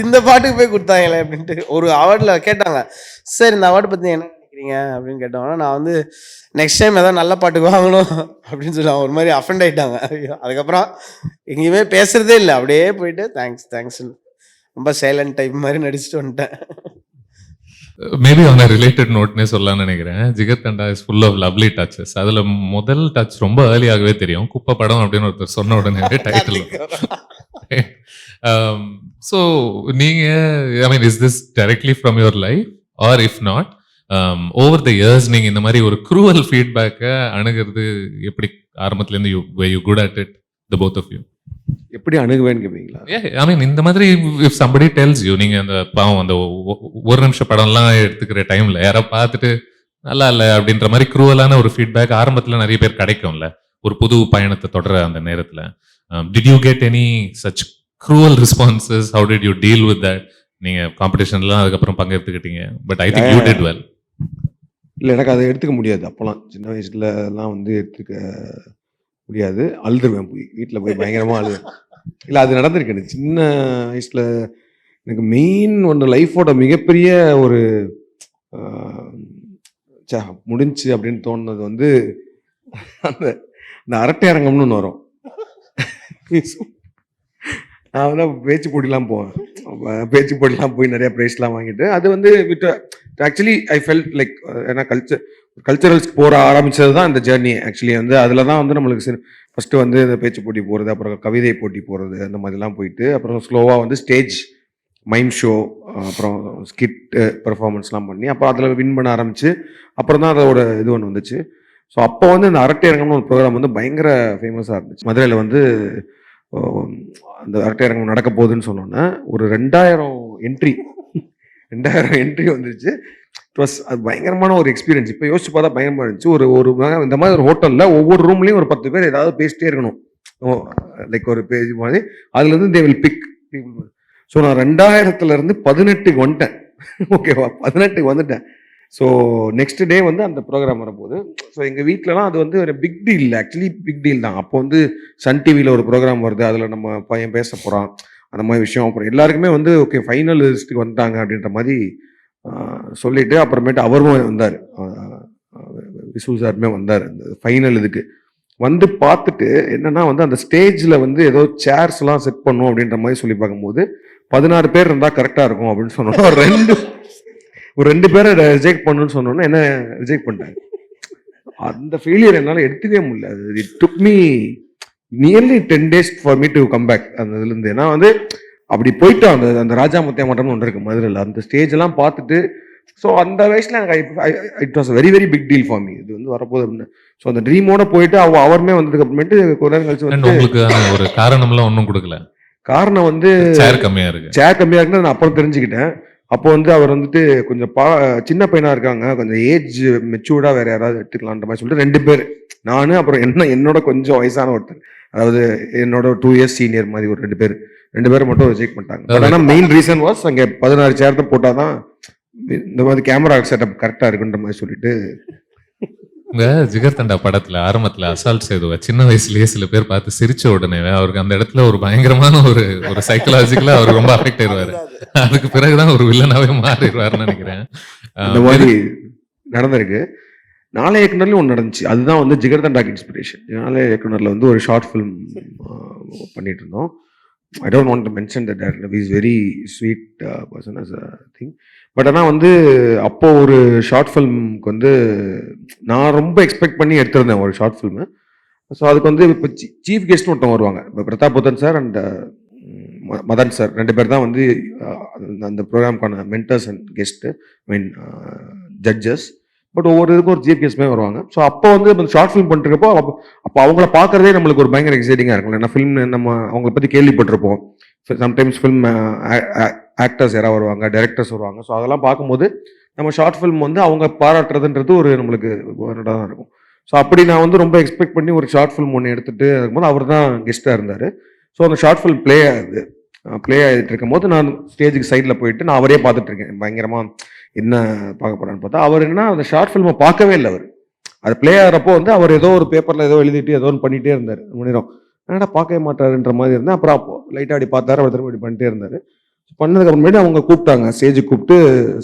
இந்த பாட்டுக்கு போய் கொடுத்தாங்களே அப்படின்ட்டு ஒரு அவார்டில் கேட்டாங்க. சார் இந்த அவார்டு பற்றி என்ன நினைக்கிறீங்க அப்படின்னு கேட்டோம்னா, நான் வந்து நெக்ஸ்ட் டைம் ஏதாவது நல்ல பாட்டுக்கு வாங்கணும் அப்படின்னு சொல்லி ஒரு மாதிரி அஃபெண்ட் ஆகிட்டாங்க. அதுக்கப்புறம் எங்கேயுமே பேசுறதே இல்லை, அப்படியே போயிட்டு தேங்க்ஸ் தேங்க்ஸ்ன்னு ரொம்ப சைலண்ட் டைப் மாதிரி நடிச்சுட்டு வந்துட்டேன். மேபி ஆன் ரிலேட்டட் நோட்னே சொல்லலாம்னு நினைக்கிறேன். Jigarthanda is full of lovely touches. அதுல முதல் டச் ரொம்ப ஏர்லியாகவே தெரியும். குப்பை படம் அப்படின்னு ஒருத்தர் சொன்ன உடனே டைட்டில். ஸோ நீங்க I mean is this directly from your life or if not over the years நீங்க இந்த மாதிரி ஒரு க்ரூவல் ஃபீட்பேக்கை அணுகிறது எப்படி ஆரம்பத்துலேருந்து you good at it the both of you? எப்படி அணுகுவேன்னு கேட்பீங்களா? ஐ மீன் இந்த மாதிரி இஃப் சம்படி டெல்ஸ் யூ, நீங்க அந்த பாவம் அந்த ஒரு நிமிஷம் படம்லாம் எடுத்துக்கிற டைம்ல யாரா பார்த்துட்டு நல்லா இல்லை அப்படின்ற மாதிரி க்ரூவலான ஒரு ஃபீட்பேக் ஆரம்பத்துல நிறைய பேர் கிடைக்கும்ல ஒரு புது பயணத்தை தொடர அந்த நேரத்துல. Did you get any such cruel responses? How did you deal with that? நீங்க காம்படிஷன்லாம் அதுக்கப்புறம் பங்கெடுத்துக்கிட்டீங்க, but I think you did well. இல்லை, எனக்கு அதை எடுத்துக்க முடியாது. அப்போலாம் சின்ன வயசுலலாம் வந்து எடுத்துக்க முடியாது. அழுதுருவேன், போய் வீட்டில் போய் பயங்கரமாக அழுவேன். இல்லை, அது நடந்திருக்கு எனக்கு சின்ன வயசில். எனக்கு மெயின் ஒன்று லைஃபோட மிகப்பெரிய ஒரு முடிஞ்சு அப்படின்னு தோணுனது வந்து அந்த அந்த அரட்டை அரங்கம்னு ஒன்று வரும். நான் வந்து பேச்சு போட்டிலாம் போவேன். பேச்சு போட்டிலாம் போய் நிறைய ப்ரைஸ்லாம் வாங்கிட்டு அது வந்து விட்டு ஆக்சுவலி ஐ ஃபெல்ட் லைக் ஏன்னா கல்ச்சரல்ஸ்க்கு போகிற ஆரம்பித்தது தான் இந்த ஜேர்னி. ஆக்சுவலி வந்து அதில் தான் வந்து நம்மளுக்கு ஃபஸ்ட்டு வந்து இந்த பேச்சு போட்டி போகிறது, அப்புறம் கவிதை போட்டி போகிறது, அந்த மாதிரிலாம் போயிட்டு அப்புறம் ஸ்லோவாக வந்து ஸ்டேஜ் மைம் ஷோ, அப்புறம் ஸ்கிட்டு பெர்ஃபார்மன்ஸ்லாம் பண்ணி அப்புறம் அதில் வின் பண்ண ஆரம்பித்து அப்புறம் தான் அதோட இது ஒன்று வந்துச்சு. ஸோ அப்போ வந்து இந்த அரட்டை அரங்கம்னு ஒரு ப்ரோக்ராம் வந்து பயங்கர ஃபேமஸாக இருந்துச்சு மதுரையில். வந்து அந்த அரட்டை அரங்கம் நடக்க போகுதுன்னு சொன்னோன்னே ஒரு 2000 என்ட்ரி வந்துருச்சு. இட் வாஸ் அது பயங்கரமான ஒரு எக்ஸ்பீரியன்ஸ். இப்போ யோசிச்சு பார்த்தா பயங்கரமாக இருந்துச்சு. ஒரு இந்த மாதிரி ஒரு ஹோட்டலில் ஒவ்வொரு ரூம்லேயும் ஒரு 10 பேர் ஏதாவது பேசிட்டே இருக்கணும், லைக் ஒரு பேஜ் மாதிரி. அதுலேருந்து they will big people. So நான் 2000 18க்கு வந்துட்டேன். ஓகேவா, 18க்கு வந்துட்டேன். ஸோ நெக்ஸ்ட் டே வந்து அந்த ப்ரோக்ராம் வரும்போது ஸோ எங்கள் வீட்டிலலாம் அது வந்து ஒரு big deal, actually big deal தான். அப்போ வந்து சன் டிவியில் ஒரு ப்ரோக்ராம் வருது, அதில் நம்ம பையன் பேச போகிறான், அந்த மாதிரி விஷயம். அப்புறம் எல்லாருக்குமே வந்து ஓகே ஃபைனல் லிஸ்ட்டுக்கு வந்துட்டாங்க அப்படின்ற மாதிரி சொல்லிட்டு அப்புறமேட்டு அவரும் வந்தார், விசு சாருமே வந்தார் அந்த ஃபைனல் இதுக்கு. வந்து பார்த்துட்டு என்னன்னா வந்து அந்த ஸ்டேஜில் வந்து ஏதோ சேர்ஸ்லாம் செட் பண்ணும் அப்படின்ற மாதிரி சொல்லி பார்க்கும்போது 16 பேர் இருந்தால் கரெக்டாக இருக்கும் அப்படின்னு சொன்னோன்னா ஒரு 2 பேரை ரிஜெக்ட் பண்ணணும்னு சொன்னோன்னா என்ன ரிஜெக்ட் பண்ணிட்டாங்க. அந்த ஃபெயிலியர் என்னால் எடுத்துக்கவே முடியல. It took me nearly 10 days for me to come back அந்த இதுலேருந்து. ஏன்னா வந்து அப்படி போயிட்டு அந்த ராஜா முத்தியா மட்டம்னு ஒன்று இருக்கு மதுரையில், அந்த ஸ்டேஜ் எல்லாம் பார்த்துட்டு ஸோ அந்த வயசுல எனக்கு it was very very big deal for me. இது வந்து வரப்போகுது அப்படின்னு. ஸோ அந்த ட்ரீமோட போயிட்டு அவருமே வந்ததுக்கு அப்புறமேட்டு கொஞ்ச நேரம் கழிச்சு வந்து உங்களுக்கு ஒரு காரணம்லாம் ஒன்றும் கொடுக்கல. காரணம் வந்து சேர் கம்மியா இருக்குன்னு நான் அப்புறம் தெரிஞ்சுக்கிட்டேன். அப்போ வந்து அவர் வந்துட்டு கொஞ்சம் சின்ன பையனா இருக்காங்க, கொஞ்சம் ஏஜ் மெச்சூர்டா வேற யாராவது எடுத்துக்கலான்ற மாதிரி சொல்லிட்டு 2 பேர், நானு அப்புறம் என்னோட கொஞ்சம் வயசான ஒருத்தர், அதாவது என்னோட 2 years சீனியர் மாதிரி ஒரு 2 பேர் மட்டும் ரிஜெக்ட் பண்ணிட்டாங்க. ஆனால் மெயின் ரீசன் வாஸ் அங்கே 16 சேர் தான் போட்டாதான் இந்த மாதிரி கேமரா செட்டப் கரெக்டா இருக்குன்ற மாதிரி சொல்லிட்டு. உங்க ஜிகர்தண்டா படத்துல ஆரம்பத்துல அசால்ட் சேதுவ சின்ன வயசுலயே சில பேர் பார்த்து சிரிச்ச உடனே அவருக்கு அந்த இடத்துல ஒரு பயங்கரமான ஒரு சைக்கலாஜிக்கலா அவர் ரொம்ப அஃபெக்ட் ஆயிடுவாரு. அதுக்கு பிறகுதான் ஒரு வில்லனாவே மாறிடுவாருன்னு நினைக்கிறேன். இந்த மாதிரி நடந்திருக்கு. நாளை இயக்குனர்லயும் ஒன்று நடந்துச்சு. அதுதான் வந்து ஜிகர்தண்டாக்கு இன்ஸ்பிரேஷன். நாளை இயக்குனர்ல வந்து ஒரு ஷார்ட் ஃபிலிம் பண்ணிட்டு இருந்தோம். I don't want to mention that director. He is very sweet person as a thing. But ஆனால் வந்து அப்போ ஒரு ஷார்ட் ஃபிலிம்க்கு வந்து நான் ரொம்ப எக்ஸ்பெக்ட் பண்ணி எடுத்திருந்தேன் ஒரு ஷார்ட் ஃபில்மு. ஸோ அதுக்கு வந்து இப்போ சீஃப் கெஸ்ட்னு ஒருத்தவங்க வருவாங்க. இப்போ பிரதாப் புத்தன் சார் அண்ட் மதன் சார் 2 பேர் தான் வந்து அந்த ப்ரோக்ராம்க்கான mentors and guest, judges. But ஒவ்வொரு இதுக்கும் ஒரு சீஃப் கெஸ்ட்மே வருவாங்க. ஸோ அப்போ வந்து இப்போ ஷார்ட் ஃபிலிம் பண்ணிருக்கப்போ அப்போ அவங்கள பார்க்குறதே நம்மளுக்கு ஒரு பயங்கர எக்ஸைட்டிங்காக இருக்கும். ஏன்னா ஃபிலிம் நம்ம அவங்கள பற்றி கேள்விப்பட்டிருப்போம். சம்டைம்ஸ் ஃபிலிம் ஆக்டர்ஸ் யாராவது வருவாங்க, டைரக்டர்ஸ் வருவாங்க. ஸோ அதெல்லாம் பார்க்கும்போது நம்ம ஷார்ட் ஃபிலிம் வந்து அவங்க பாராட்டுறதுன்றது ஒரு நம்மளுக்கு தான் இருக்கும். ஸோ அப்படி நான் வந்து ரொம்ப எக்ஸ்பெக்ட் பண்ணி ஒரு ஷார்ட் ஃபிலிம் ஒன்று எடுத்துகிட்டு இருக்கும்போது அவர் தான் கெஸ்ட்டாக இருந்தார். ஸோ அந்த ஷார்ட் ஃபிலிம் ப்ளே ஆகிட்டு இருக்கும்போது நான் ஸ்டேஜுக்கு சைடில் போயிட்டு நான் அவரே பார்த்துட்ருக்கேன். பயங்கரமாக என்ன பார்க்க போகிறான்னு பார்த்தா அவர் என்னன்னா அந்த ஷார்ட் ஃபிலிமை பார்க்கவே இல்லை. அவர் அது ப்ளே ஆகிறப்போ வந்து அவர் ஏதோ ஒரு பேப்பரில் ஏதோ எழுதிட்டு ஏதோ ஒன்று பண்ணிகிட்டே இருந்தார். 3 நேரம் என்னடா பார்க்கவே மாட்டாருன்ற மாதிரி இருந்தேன். அப்புறம் அப்போ லைட்டாக அப்படி பார்த்தாரு, அவர் திரும்ப இப்படி பண்ணிட்டே இருந்தார். பண்ணதுக்கு அப்புறமேட்டு அவங்க கூப்பிட்டாங்க, ஸ்டேஜுக்கு கூப்பிட்டு,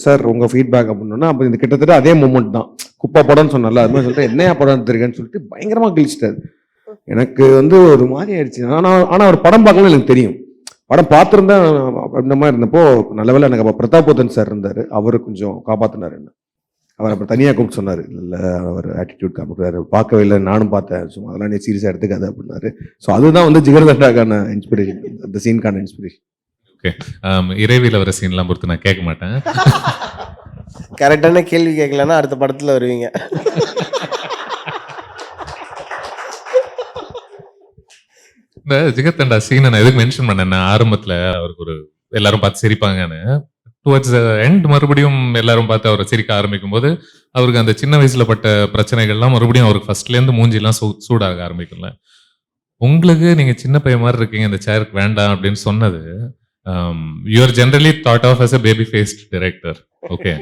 சார் உங்க ஃபீட்பேக் அப்படின்னா, அப்போ இந்த கிட்டத்தட்ட அதே மூமெண்ட் தான். குப்பா படம்னு சொன்னால அது மாதிரி சொல்லிட்டு என்னையா படம் எடுத்திருக்கேன்னு சொல்லிட்டு பயங்கரமா கிழிச்சிட்டாரு. எனக்கு வந்து ஒரு மாதிரி ஆயிடுச்சு. ஆனா ஒரு படம் பார்க்கலாம் எனக்கு தெரியும். படம் பார்த்துருந்தா இந்த மாதிரி இருந்தப்போ நல்ல வேளை எனக்கு அப்போ பிரதாபோதன் சார் இருந்தார். அவரு கொஞ்சம் காப்பாற்றினார் என்ன. அவர் அப்புறம் தனியாக கூப்பிட்டு சொன்னார், இல்லை அவர் ஆட்டிடியூட் காமிக்கிறாரு, பார்க்கவே இல்லை, நானும் பார்த்தேன், சும்மா அதெல்லாம் நீ சீரியஸாக எடுத்துக்காது அப்படின்னாரு. ஸோ அதுதான் வந்து ஜிகர்தண்டாக்கான இன்ஸ்பிரேஷன், அந்த சீனுக்கான இன்ஸ்பிரேஷன். ஓகே, இறைவியில் வர சீன்லாம் பொறுத்து நான் கேட்க மாட்டேன். கரெக்டான கேள்வி கேட்கலன்னா அடுத்த படத்தில் வருவீங்க. இந்த ஜிகர்தண்டா சீனை நான் எதுக்கு மென்ஷன் பண்ணேன்னா, ஆரம்பத்தில் அவருக்கு ஒரு எல்லாரும் பார்த்து சிரிப்பாங்கன்னு, டுவர்ட்ஸ் எண்ட் மறுபடியும் எல்லாரும் பார்த்து அவரை சிரிக்க ஆரம்பிக்கும் போது அவருக்கு அந்த சின்ன வயசுல பட்ட பிரச்சனைகள்லாம் மறுபடியும் அவருக்கு ஃபர்ஸ்ட்லேருந்து மூஞ்சிலாம் சூடாக ஆரம்பிக்கும்ல. உங்களுக்கு நீங்க சின்ன பையன் மாதிரி இருக்கீங்க, இந்த சேருக்கு வேண்டாம் அப்படின்னு சொன்னது, you are generally thought of as a baby faced director, okay,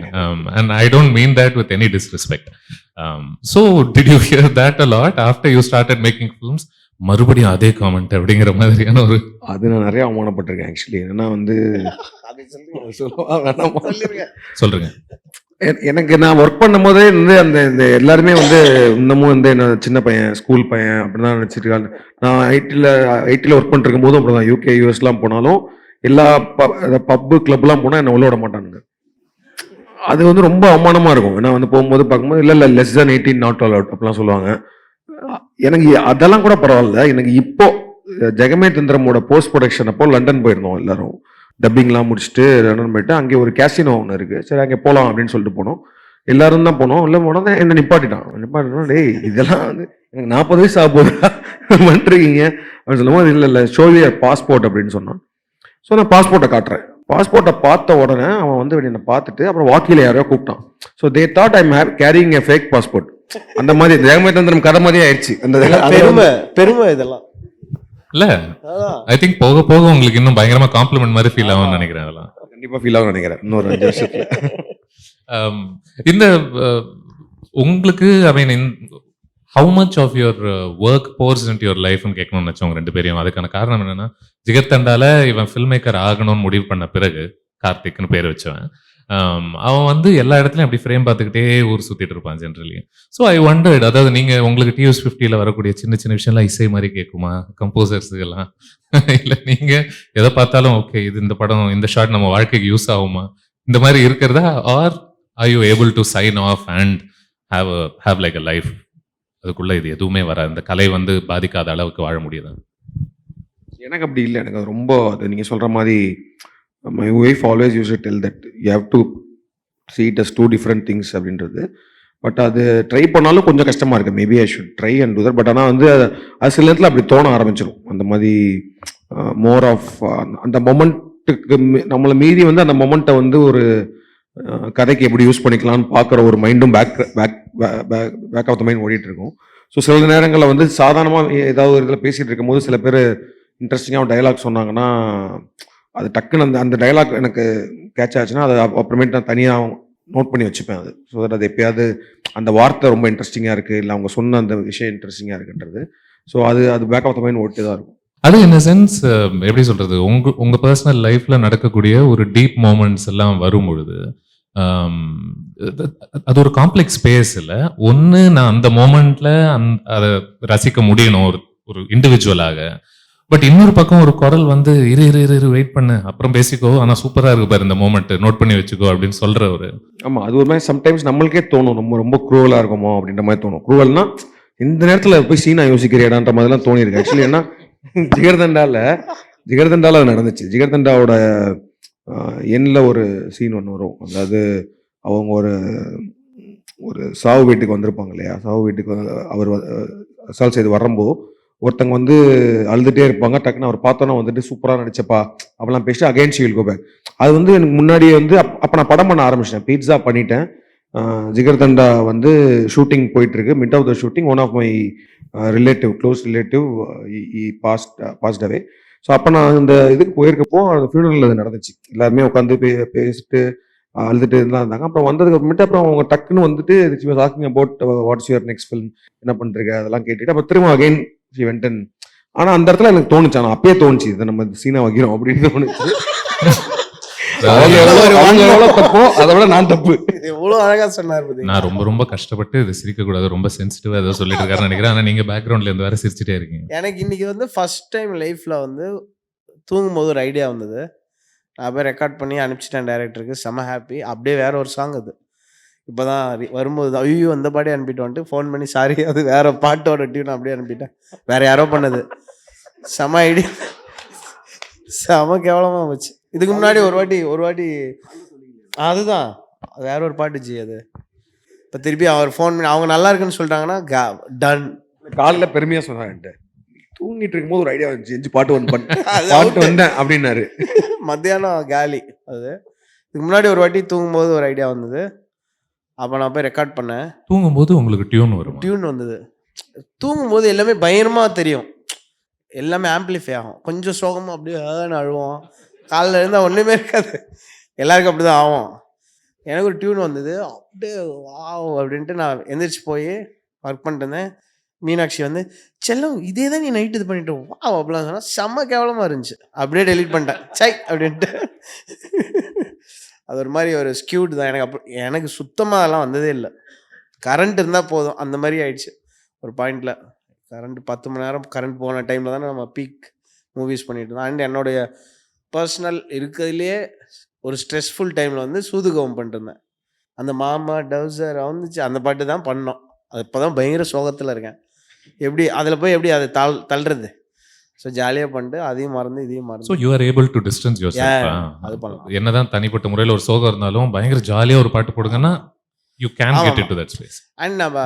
and I don't mean that with any disrespect. So did you hear that a lot after you started making films? மறுபடியும் அதே காமெண்ட் அப்படிங்கிற மாதிரியான ஒரு அது நான் நிறைய அவமானப்பட்டிருக்கேன் ஆக்சுவலி. என்னன்னா வந்து சொல்றேன், எனக்கு நான் ஒர்க் பண்ணும் போதே வந்து அந்த எல்லாருமே வந்து இன்னமும் வந்து என்ன சின்ன பையன், ஸ்கூல் பையன் அப்படிதான் நினைச்சிருக்காங்க. நான் ஐடியில் ஒர்க் பண்ணிட்டு இருக்கும் போதும் அப்படிதான். UK US போனாலும் எல்லா பப்பு கிளப்லாம் போனால் என்ன உள்ள விட மாட்டானுங்க. அது வந்து ரொம்ப அவமானமா இருக்கும். ஏன்னா வந்து போகும்போது பார்க்கும்போது இல்லை less than 18 not allowed அப்படிலாம் சொல்லுவாங்க. எனக்கு அதெல்லாம் கூட பரவாயில்ல. எனக்கு இப்போ ஜெகமே தந்திரமோட போஸ்ட் ப்ரொடக்ஷன் அப்போ லண்டன் போயிருந்தோம் எல்லாரும். டப்பிங்லாம் முடிச்சுட்டு லண்டன் போயிட்டு அங்கே ஒரு கேசினோ ஒன்று இருக்கு, சரி அங்கே போகலாம் அப்படின்னு சொல்லிட்டு போனோம். எல்லாரும் தான் போனோம். இல்லை போனோம் என்ன நிப்பாட்டிட்டான். டேய் இதெல்லாம் வந்து எனக்கு 40 வயசு ஆக போகுதா பண்ணிருக்கீங்க அப்படின்னு சொல்லும்போது, இல்லை ஷோவிய பாஸ்போர்ட் அப்படின்னு சொன்னான். ஸோ நான் பாஸ்போர்ட்டை காட்டுறேன். பாஸ்போர்ட்டை பார்த்த உடனே அவன் வந்து என்னை பார்த்துட்டு அப்புறம் வாக்கியில் யாரையோ கூப்பிட்டான். So they thought I am carrying a fake passport. அந்த மாதிரி ஜெகமே தந்திரம் கதை மாதிரியே ஆயிடுச்சு. அந்த பெருமை இதெல்லாம் இல்ல, ஐ திங்க் போக போக உங்களுக்கு இன்னும் பயங்கரமா காம்ப்ளிமெண்ட் மாதிரி ஃபீல் ஆகும்னு நினைக்கிறேன். அதெல்லாம் கண்டிப்பா ஃபீல் ஆகும் நினைக்கிறேன் இன்னொரு 5 வருஷத்துல. இந்த உங்களுக்கு I mean how much of your work pours into your லைஃப்னு கேட்கணும்னு நினைச்சோம் ரெண்டு பேரையும். அதுக்கான காரணம் என்னன்னா, ஜிகர்தண்டால இவன் ஃபில்ம் மேக்கர் ஆகணும்னு முடிவு பண்ண பிறகு கார்த்திக்னு பேர் வச்சவன், அவன் வந்து எல்லா இடத்துலையும் அப்படி ஃப்ரேம் பார்த்துக்கிட்டே ஊர் சுத்திட்டு இருப்பான் ஜென்ரலி. ஸோ ஐ வண்டர்ட், அதாவது நீங்க உங்களுக்கு TVS 50 வரக்கூடிய சின்ன சின்ன விஷயம்லாம் இசை மாதிரி கேட்குமா கம்போசர்ஸுக்கெல்லாம்? இல்லை நீங்க எதை பார்த்தாலும் ஓகே இது இந்த படம் இந்த ஷாட் நம்ம வாழ்க்கைக்கு யூஸ் ஆகுமா இந்த மாதிரி இருக்கிறதா? Are are you able to sign off and have like a life, அதுக்குள்ள இது எதுவுமே வர இந்த கலை வந்து பாதிக்காத அளவுக்கு வாழ முடியுது? எனக்கு அப்படி இல்லை. எனக்கு அது ரொம்ப அது நீங்க சொல்ற மாதிரி my wife always used to tell that you have to see it as two different things அப்படின்றது. பட் அது ட்ரை பண்ணாலும் கொஞ்சம் கஷ்டமா இருக்கு. Maybe I should try and do that. But ஆனால் வந்து அது சில நேரத்தில் அப்படி தோண ஆரம்பிச்சிடும். அந்த மாதிரி மோர் ஆஃப் அந்த மொமெண்ட்டுக்கு நம்மளை மீறி வந்து அந்த மொமெண்ட்டை வந்து ஒரு கதைக்கு எப்படி யூஸ் பண்ணிக்கலாம்னு பார்க்குற ஒரு மைண்டும் பேக் ஆஃப் த மைண்ட் ஓடிட்டு இருக்கும். ஸோ சில நேரங்களில் வந்து சாதாரணமாக ஏதாவது ஒரு இதில் பேசிகிட்டு இருக்கும்போது சில பேர் இன்ட்ரெஸ்டிங்காக டைலாக் சொன்னாங்கன்னா அது டக்குன்னு அந்த டைலாக் எனக்கு கேட்ச் ஆச்சுன்னா அது அப்புறமேட்டு நான் தனியாக நோட் பண்ணி வச்சுப்பேன். அது ஸோ தட் அது எப்பயாவது அந்த வார்த்தை ரொம்ப இன்ட்ரெஸ்டிங்காக இருக்குது, இல்லை அவங்க சொன்ன அந்த விஷயம் இன்ட்ரெஸ்டிங்காக இருக்குன்றது. ஸோ அது பேக் ஆஃப் த மைண்ட் ஓட்டு தான் இருக்கும். அது என்ன சென்ஸ் எப்படி சொல்றது, உங்க பர்சனல் லைஃப்ல நடக்கக்கூடிய ஒரு டீப் மூமெண்ட்ஸ் எல்லாம் வரும் பொழுது அது ஒரு காம்ப்ளெக்ஸ் ஸ்பேஸ் இல்லை. ஒன்று நான் அந்த மூமெண்ட்ல அதை ரசிக்க முடியணும் ஒரு இண்டிவிஜுவலாக. பட் இன்னொரு பக்கம் ஒரு குரல் வந்து இரு வெயிட் பண்ணு அப்புறம் பேசிக்கோ, ஆனா சூப்பரா இருக்கு பாரு இந்த மொமெண்ட், நோட் பண்ணி வச்சுக்கோ அப்படின்னு சொல்ற ஒரு. ஆமா, அது ஒரு மாதிரி சம்டைம்ஸ் நம்மளுக்கே தோணும் நம்ம ரொம்ப குரூவலா இருக்குமோ அப்படின்ற மாதிரி தோணும். குரூவல்னா இந்த நேரத்துல போய் சீனா யோசிக்கிறியாடான்ற மாதிரிலாம் தோணி இருக்கு. ஆக்சுவலி ஏன்னா ஜிகர்தண்டால அது நடந்துச்சு. ஜிகர்தண்டாவோட எண்ணில் ஒரு சீன் ஒன்று வரும். அதாவது அவங்க ஒரு சாவு வீட்டுக்கு வந்திருப்பாங்க இல்லையா, சாவு வீட்டுக்கு அவர் அசால் செய்து வரும்போது ஒருத்தங்க வந்து அழுதுகிட்டே இருப்பாங்க. டக்குன்னு அவர் பார்த்தோன்னா வந்துட்டு சூப்பராக நடிச்சப்பா அப்படிலாம் பேசிட்டு again she will go back. அது வந்து எனக்கு முன்னாடியே வந்து அப்போ நான் படம் பண்ண ஆரம்பிச்சிட்டேன், பீட்ஸா பண்ணிட்டேன். ஜிகர்தண்டா வந்து ஷூட்டிங் போயிட்டுருக்கு. Mid of the shooting one of my relative close relative passed away. So அப்போ நான் இந்த இதுக்கு போயிருக்கப்போ அந்த ஃபியூனரல் அது நடந்துச்சு. எல்லாருமே உட்காந்து பேசிட்டு அழுதுட்டு இருந்தாங்க. அப்புறம் வந்ததுக்கு அப்புறமேட்டு அப்புறம் அவங்க டக்குன்னு வந்துட்டு talking about what's your next film, என்ன பண்ணுறீங்க அதெல்லாம் கேட்டுட்டு அப்புறம் திரும்ப அகைன் ஷி வென்ட் இன். ஆனால் அந்த இடத்துல எனக்கு தோணுச்சு, ஆனால் அப்பயே தோணுச்சு இதை நம்ம சீனா வைக்கிறோம் அப்படின்னு தோணுச்சு. அவங்க எவ்வளவு தப்போ அதை விட நான் தப்பு. எவ்வளோ அழகா சொன்னார் பார்த்தீங்களா? நான் ரொம்ப ரொம்ப கஷ்டப்பட்டு இதை சிரிக்க கூடாது, ரொம்ப சென்சிட்டிவா ஏதோ சொல்லிட்டு இருக்காருன்னு நினைக்கிறேன். ஆனா நீங்க பேக்ரவுண்ட்ல இருந்து வேற சிரிச்சிட்டே இருக்கீங்க. எனக்கு இன்னைக்கு வந்து ஃபர்ஸ்ட் டைம் லைஃப்ல வந்து தூங்கும்போது ஒரு ஐடியா வந்தது. நான் போய் ரெக்கார்ட் பண்ணி அனுப்பிச்சிட்டேன் டைரக்டருக்கு. செம ஹாப்பி. அப்படியே வேற ஒரு சாங் அது. இப்போதான் வரும்போது தான் ஐயோ அந்த பாடி அனுப்பிட்டு வந்துட்டு ஃபோன் பண்ணி சாரி அது வேற பாட்டோட டியூன் அப்படியே அனுப்பிட்டேன். வேற யாரோ பண்ணது. செம ஐடியா, செம கேவலமா போச்சு. இதுக்கு முன்னாடி ஒரு வாட்டி அதுதான் வேற ஒரு பாட்டு ஜி அது. இப்போ திருப்பி அவர் ஃபோன் பண்ணி அவங்க நல்லா இருக்குன்னு சொல்லிட்டாங்கன்னா டன். காலைல பெருமையா சொன்னாரு, தூங்கிட்டு இருக்கும்போது ஒரு ஐடியா வந்துச்சு, எஞ்சி பாட்டு பாட்டு வந்தேன் அப்படின்னாரு. மத்தியானம் காலி அது. இதுக்கு முன்னாடி ஒரு வாட்டி தூங்கும்போது ஒரு ஐடியா வந்தது. அப்போ நான் போய் ரெக்கார்ட் பண்ணேன். தூங்கும்போது உங்களுக்கு டியூன் வரும்? டியூன் வந்தது. தூங்கும்போது எல்லாமே பயங்கரமாக தெரியும், எல்லாமே ஆம்பிளிஃபை ஆகும். கொஞ்சம் சோகமாக அப்படியே அழுவோம். காலைல இருந்தால் ஒன்றுமே இருக்காது, எல்லாருக்கும் அப்படி தான் ஆகும். எனக்கு ஒரு டியூன் வந்தது. அப்படியே வாவ் அப்படின்ட்டு நான் எந்திரிச்சு போய் ஒர்க் பண்ணிட்டு இருந்தேன். மீனாட்சி வந்து செல்லம் இதே தான் நீ நைட்டு இது பண்ணிட்டு வா அப்படிலாம் சொன்னால் செம்ம கேவலமாக இருந்துச்சு. அப்படியே டெலீட் பண்ணிட்டேன் சை அப்படின்ட்டு. அது ஒரு மாதிரி ஒரு ஸ்கியூட் தான். எனக்கு சுத்தமாக அதெல்லாம் வந்ததே இல்லை. கரண்ட் இருந்தால் போதும் அந்த மாதிரி ஆயிடுச்சு ஒரு பாயிண்டில். கரண்ட் 10 மணி நேரம் கரண்ட் போன டைமில் தானே நம்ம பீக் மூவிஸ் பண்ணிட்டு இருந்தோம். அண்ட் என்னுடைய பர்சனல் இருக்கிறதுலே ஒரு ஸ்ட்ரெஸ்ஃபுல் டைமில் வந்து சூதுகவும் பண்ணிட்டு இருந்தேன். அந்த மாமா டவுசர் வந்துச்சு அந்த பாட்டு தான் பண்ணோம். அது இப்போ தான் பயங்கர சோகத்தில் இருக்கேன். எப்படி அதில் போய் எப்படி அதை தள்ளுறது. ஸோ ஜாலியாக பண்ணிட்டு அதையும் மறந்து இதையும் மறந்து. So you are able to distance your self. அது பண்ணலாம். என்னதான் தனிப்பட்ட முறையில் ஒரு சோகம் இருந்தாலும் பயங்கர ஜாலியாக ஒரு பாட்டு போடுங்கன்னா you can get into that space. And நம்ம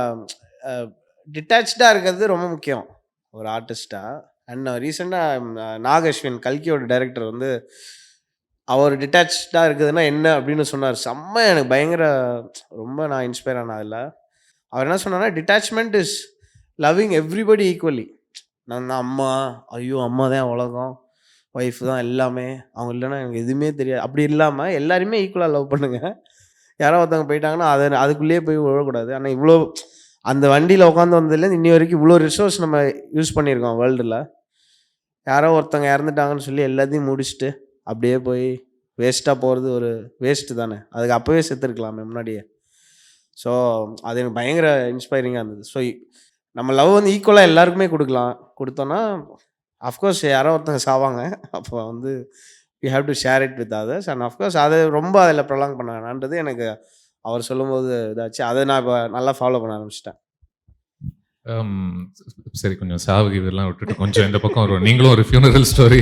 டிட்டாச்சாக இருக்கிறது ரொம்ப முக்கியம் ஒரு ஆர்டிஸ்டாக. அண்ட் ரீசெண்டாக நாகஸ்வின் கல்கியோட டைரக்டர் வந்து அவர் டிட்டாச்சாக இருக்குதுன்னா என்ன அப்படின்னு சொன்னார். செம்ம எனக்கு பயங்கர ரொம்ப நான் இன்ஸ்பயர் ஆனேன் அதில். அவர் என்ன சொன்னார்னா detachment is loving everybody equally. நான் அம்மா ஐயோ அம்மா தான் உலகம், ஒய்ஃப் தான் எல்லாமே, அவங்க இல்லைன்னா எனக்கு எதுவுமே தெரியாது அப்படி இல்லாமல் எல்லாருமே ஈக்குவலாக லவ் பண்ணுங்க. யாரோ ஒருத்தவங்க போயிட்டாங்கன்னா அதுக்குள்ளேயே போய் விழக்கூடாது. ஆனால் இவ்வளோ அந்த வண்டியில் உட்காந்து வந்ததுலேருந்து இன்னி வரைக்கும் இவ்வளோ ரிசோர்ஸ் நம்ம யூஸ் பண்ணியிருக்கோம் வேர்ல்டில். யாரோ ஒருத்தவங்க இறந்துட்டாங்கன்னு சொல்லி எல்லாத்தையும் முடிச்சுட்டு அப்படியே போய் வேஸ்ட்டாக போகிறது ஒரு வேஸ்ட்டு தானே. அதுக்கு அப்போவே செத்துருக்கலாமே முன்னாடியே. ஸோ அது எனக்கு பயங்கர இன்ஸ்பைரிங்காக இருந்தது. ஸோ நம்ம லவ் வந்து ஈக்குவலாக எல்லாருக்குமே கொடுத்தோன்னா அஃப்கோர்ஸ் யாரோ ஒருத்தங்க சாவாங்க. அப்போ வந்து you have to share it with others. And of course அதை ரொம்ப அதில் ப்ரொலாங் பண்ண வேணான்றது எனக்கு அவர் சொல்லும்போது இதாச்சு. அதை நான் இப்போ நல்லா ஃபாலோ பண்ண ஆரம்பிச்சிட்டேன். சரி, கொஞ்சம் சாவுக்கு இதெல்லாம் விட்டுட்டு கொஞ்சம் இந்த பக்கம் வருவோம். நீங்களும் ஒரு ஃபியூனரல் ஸ்டோரி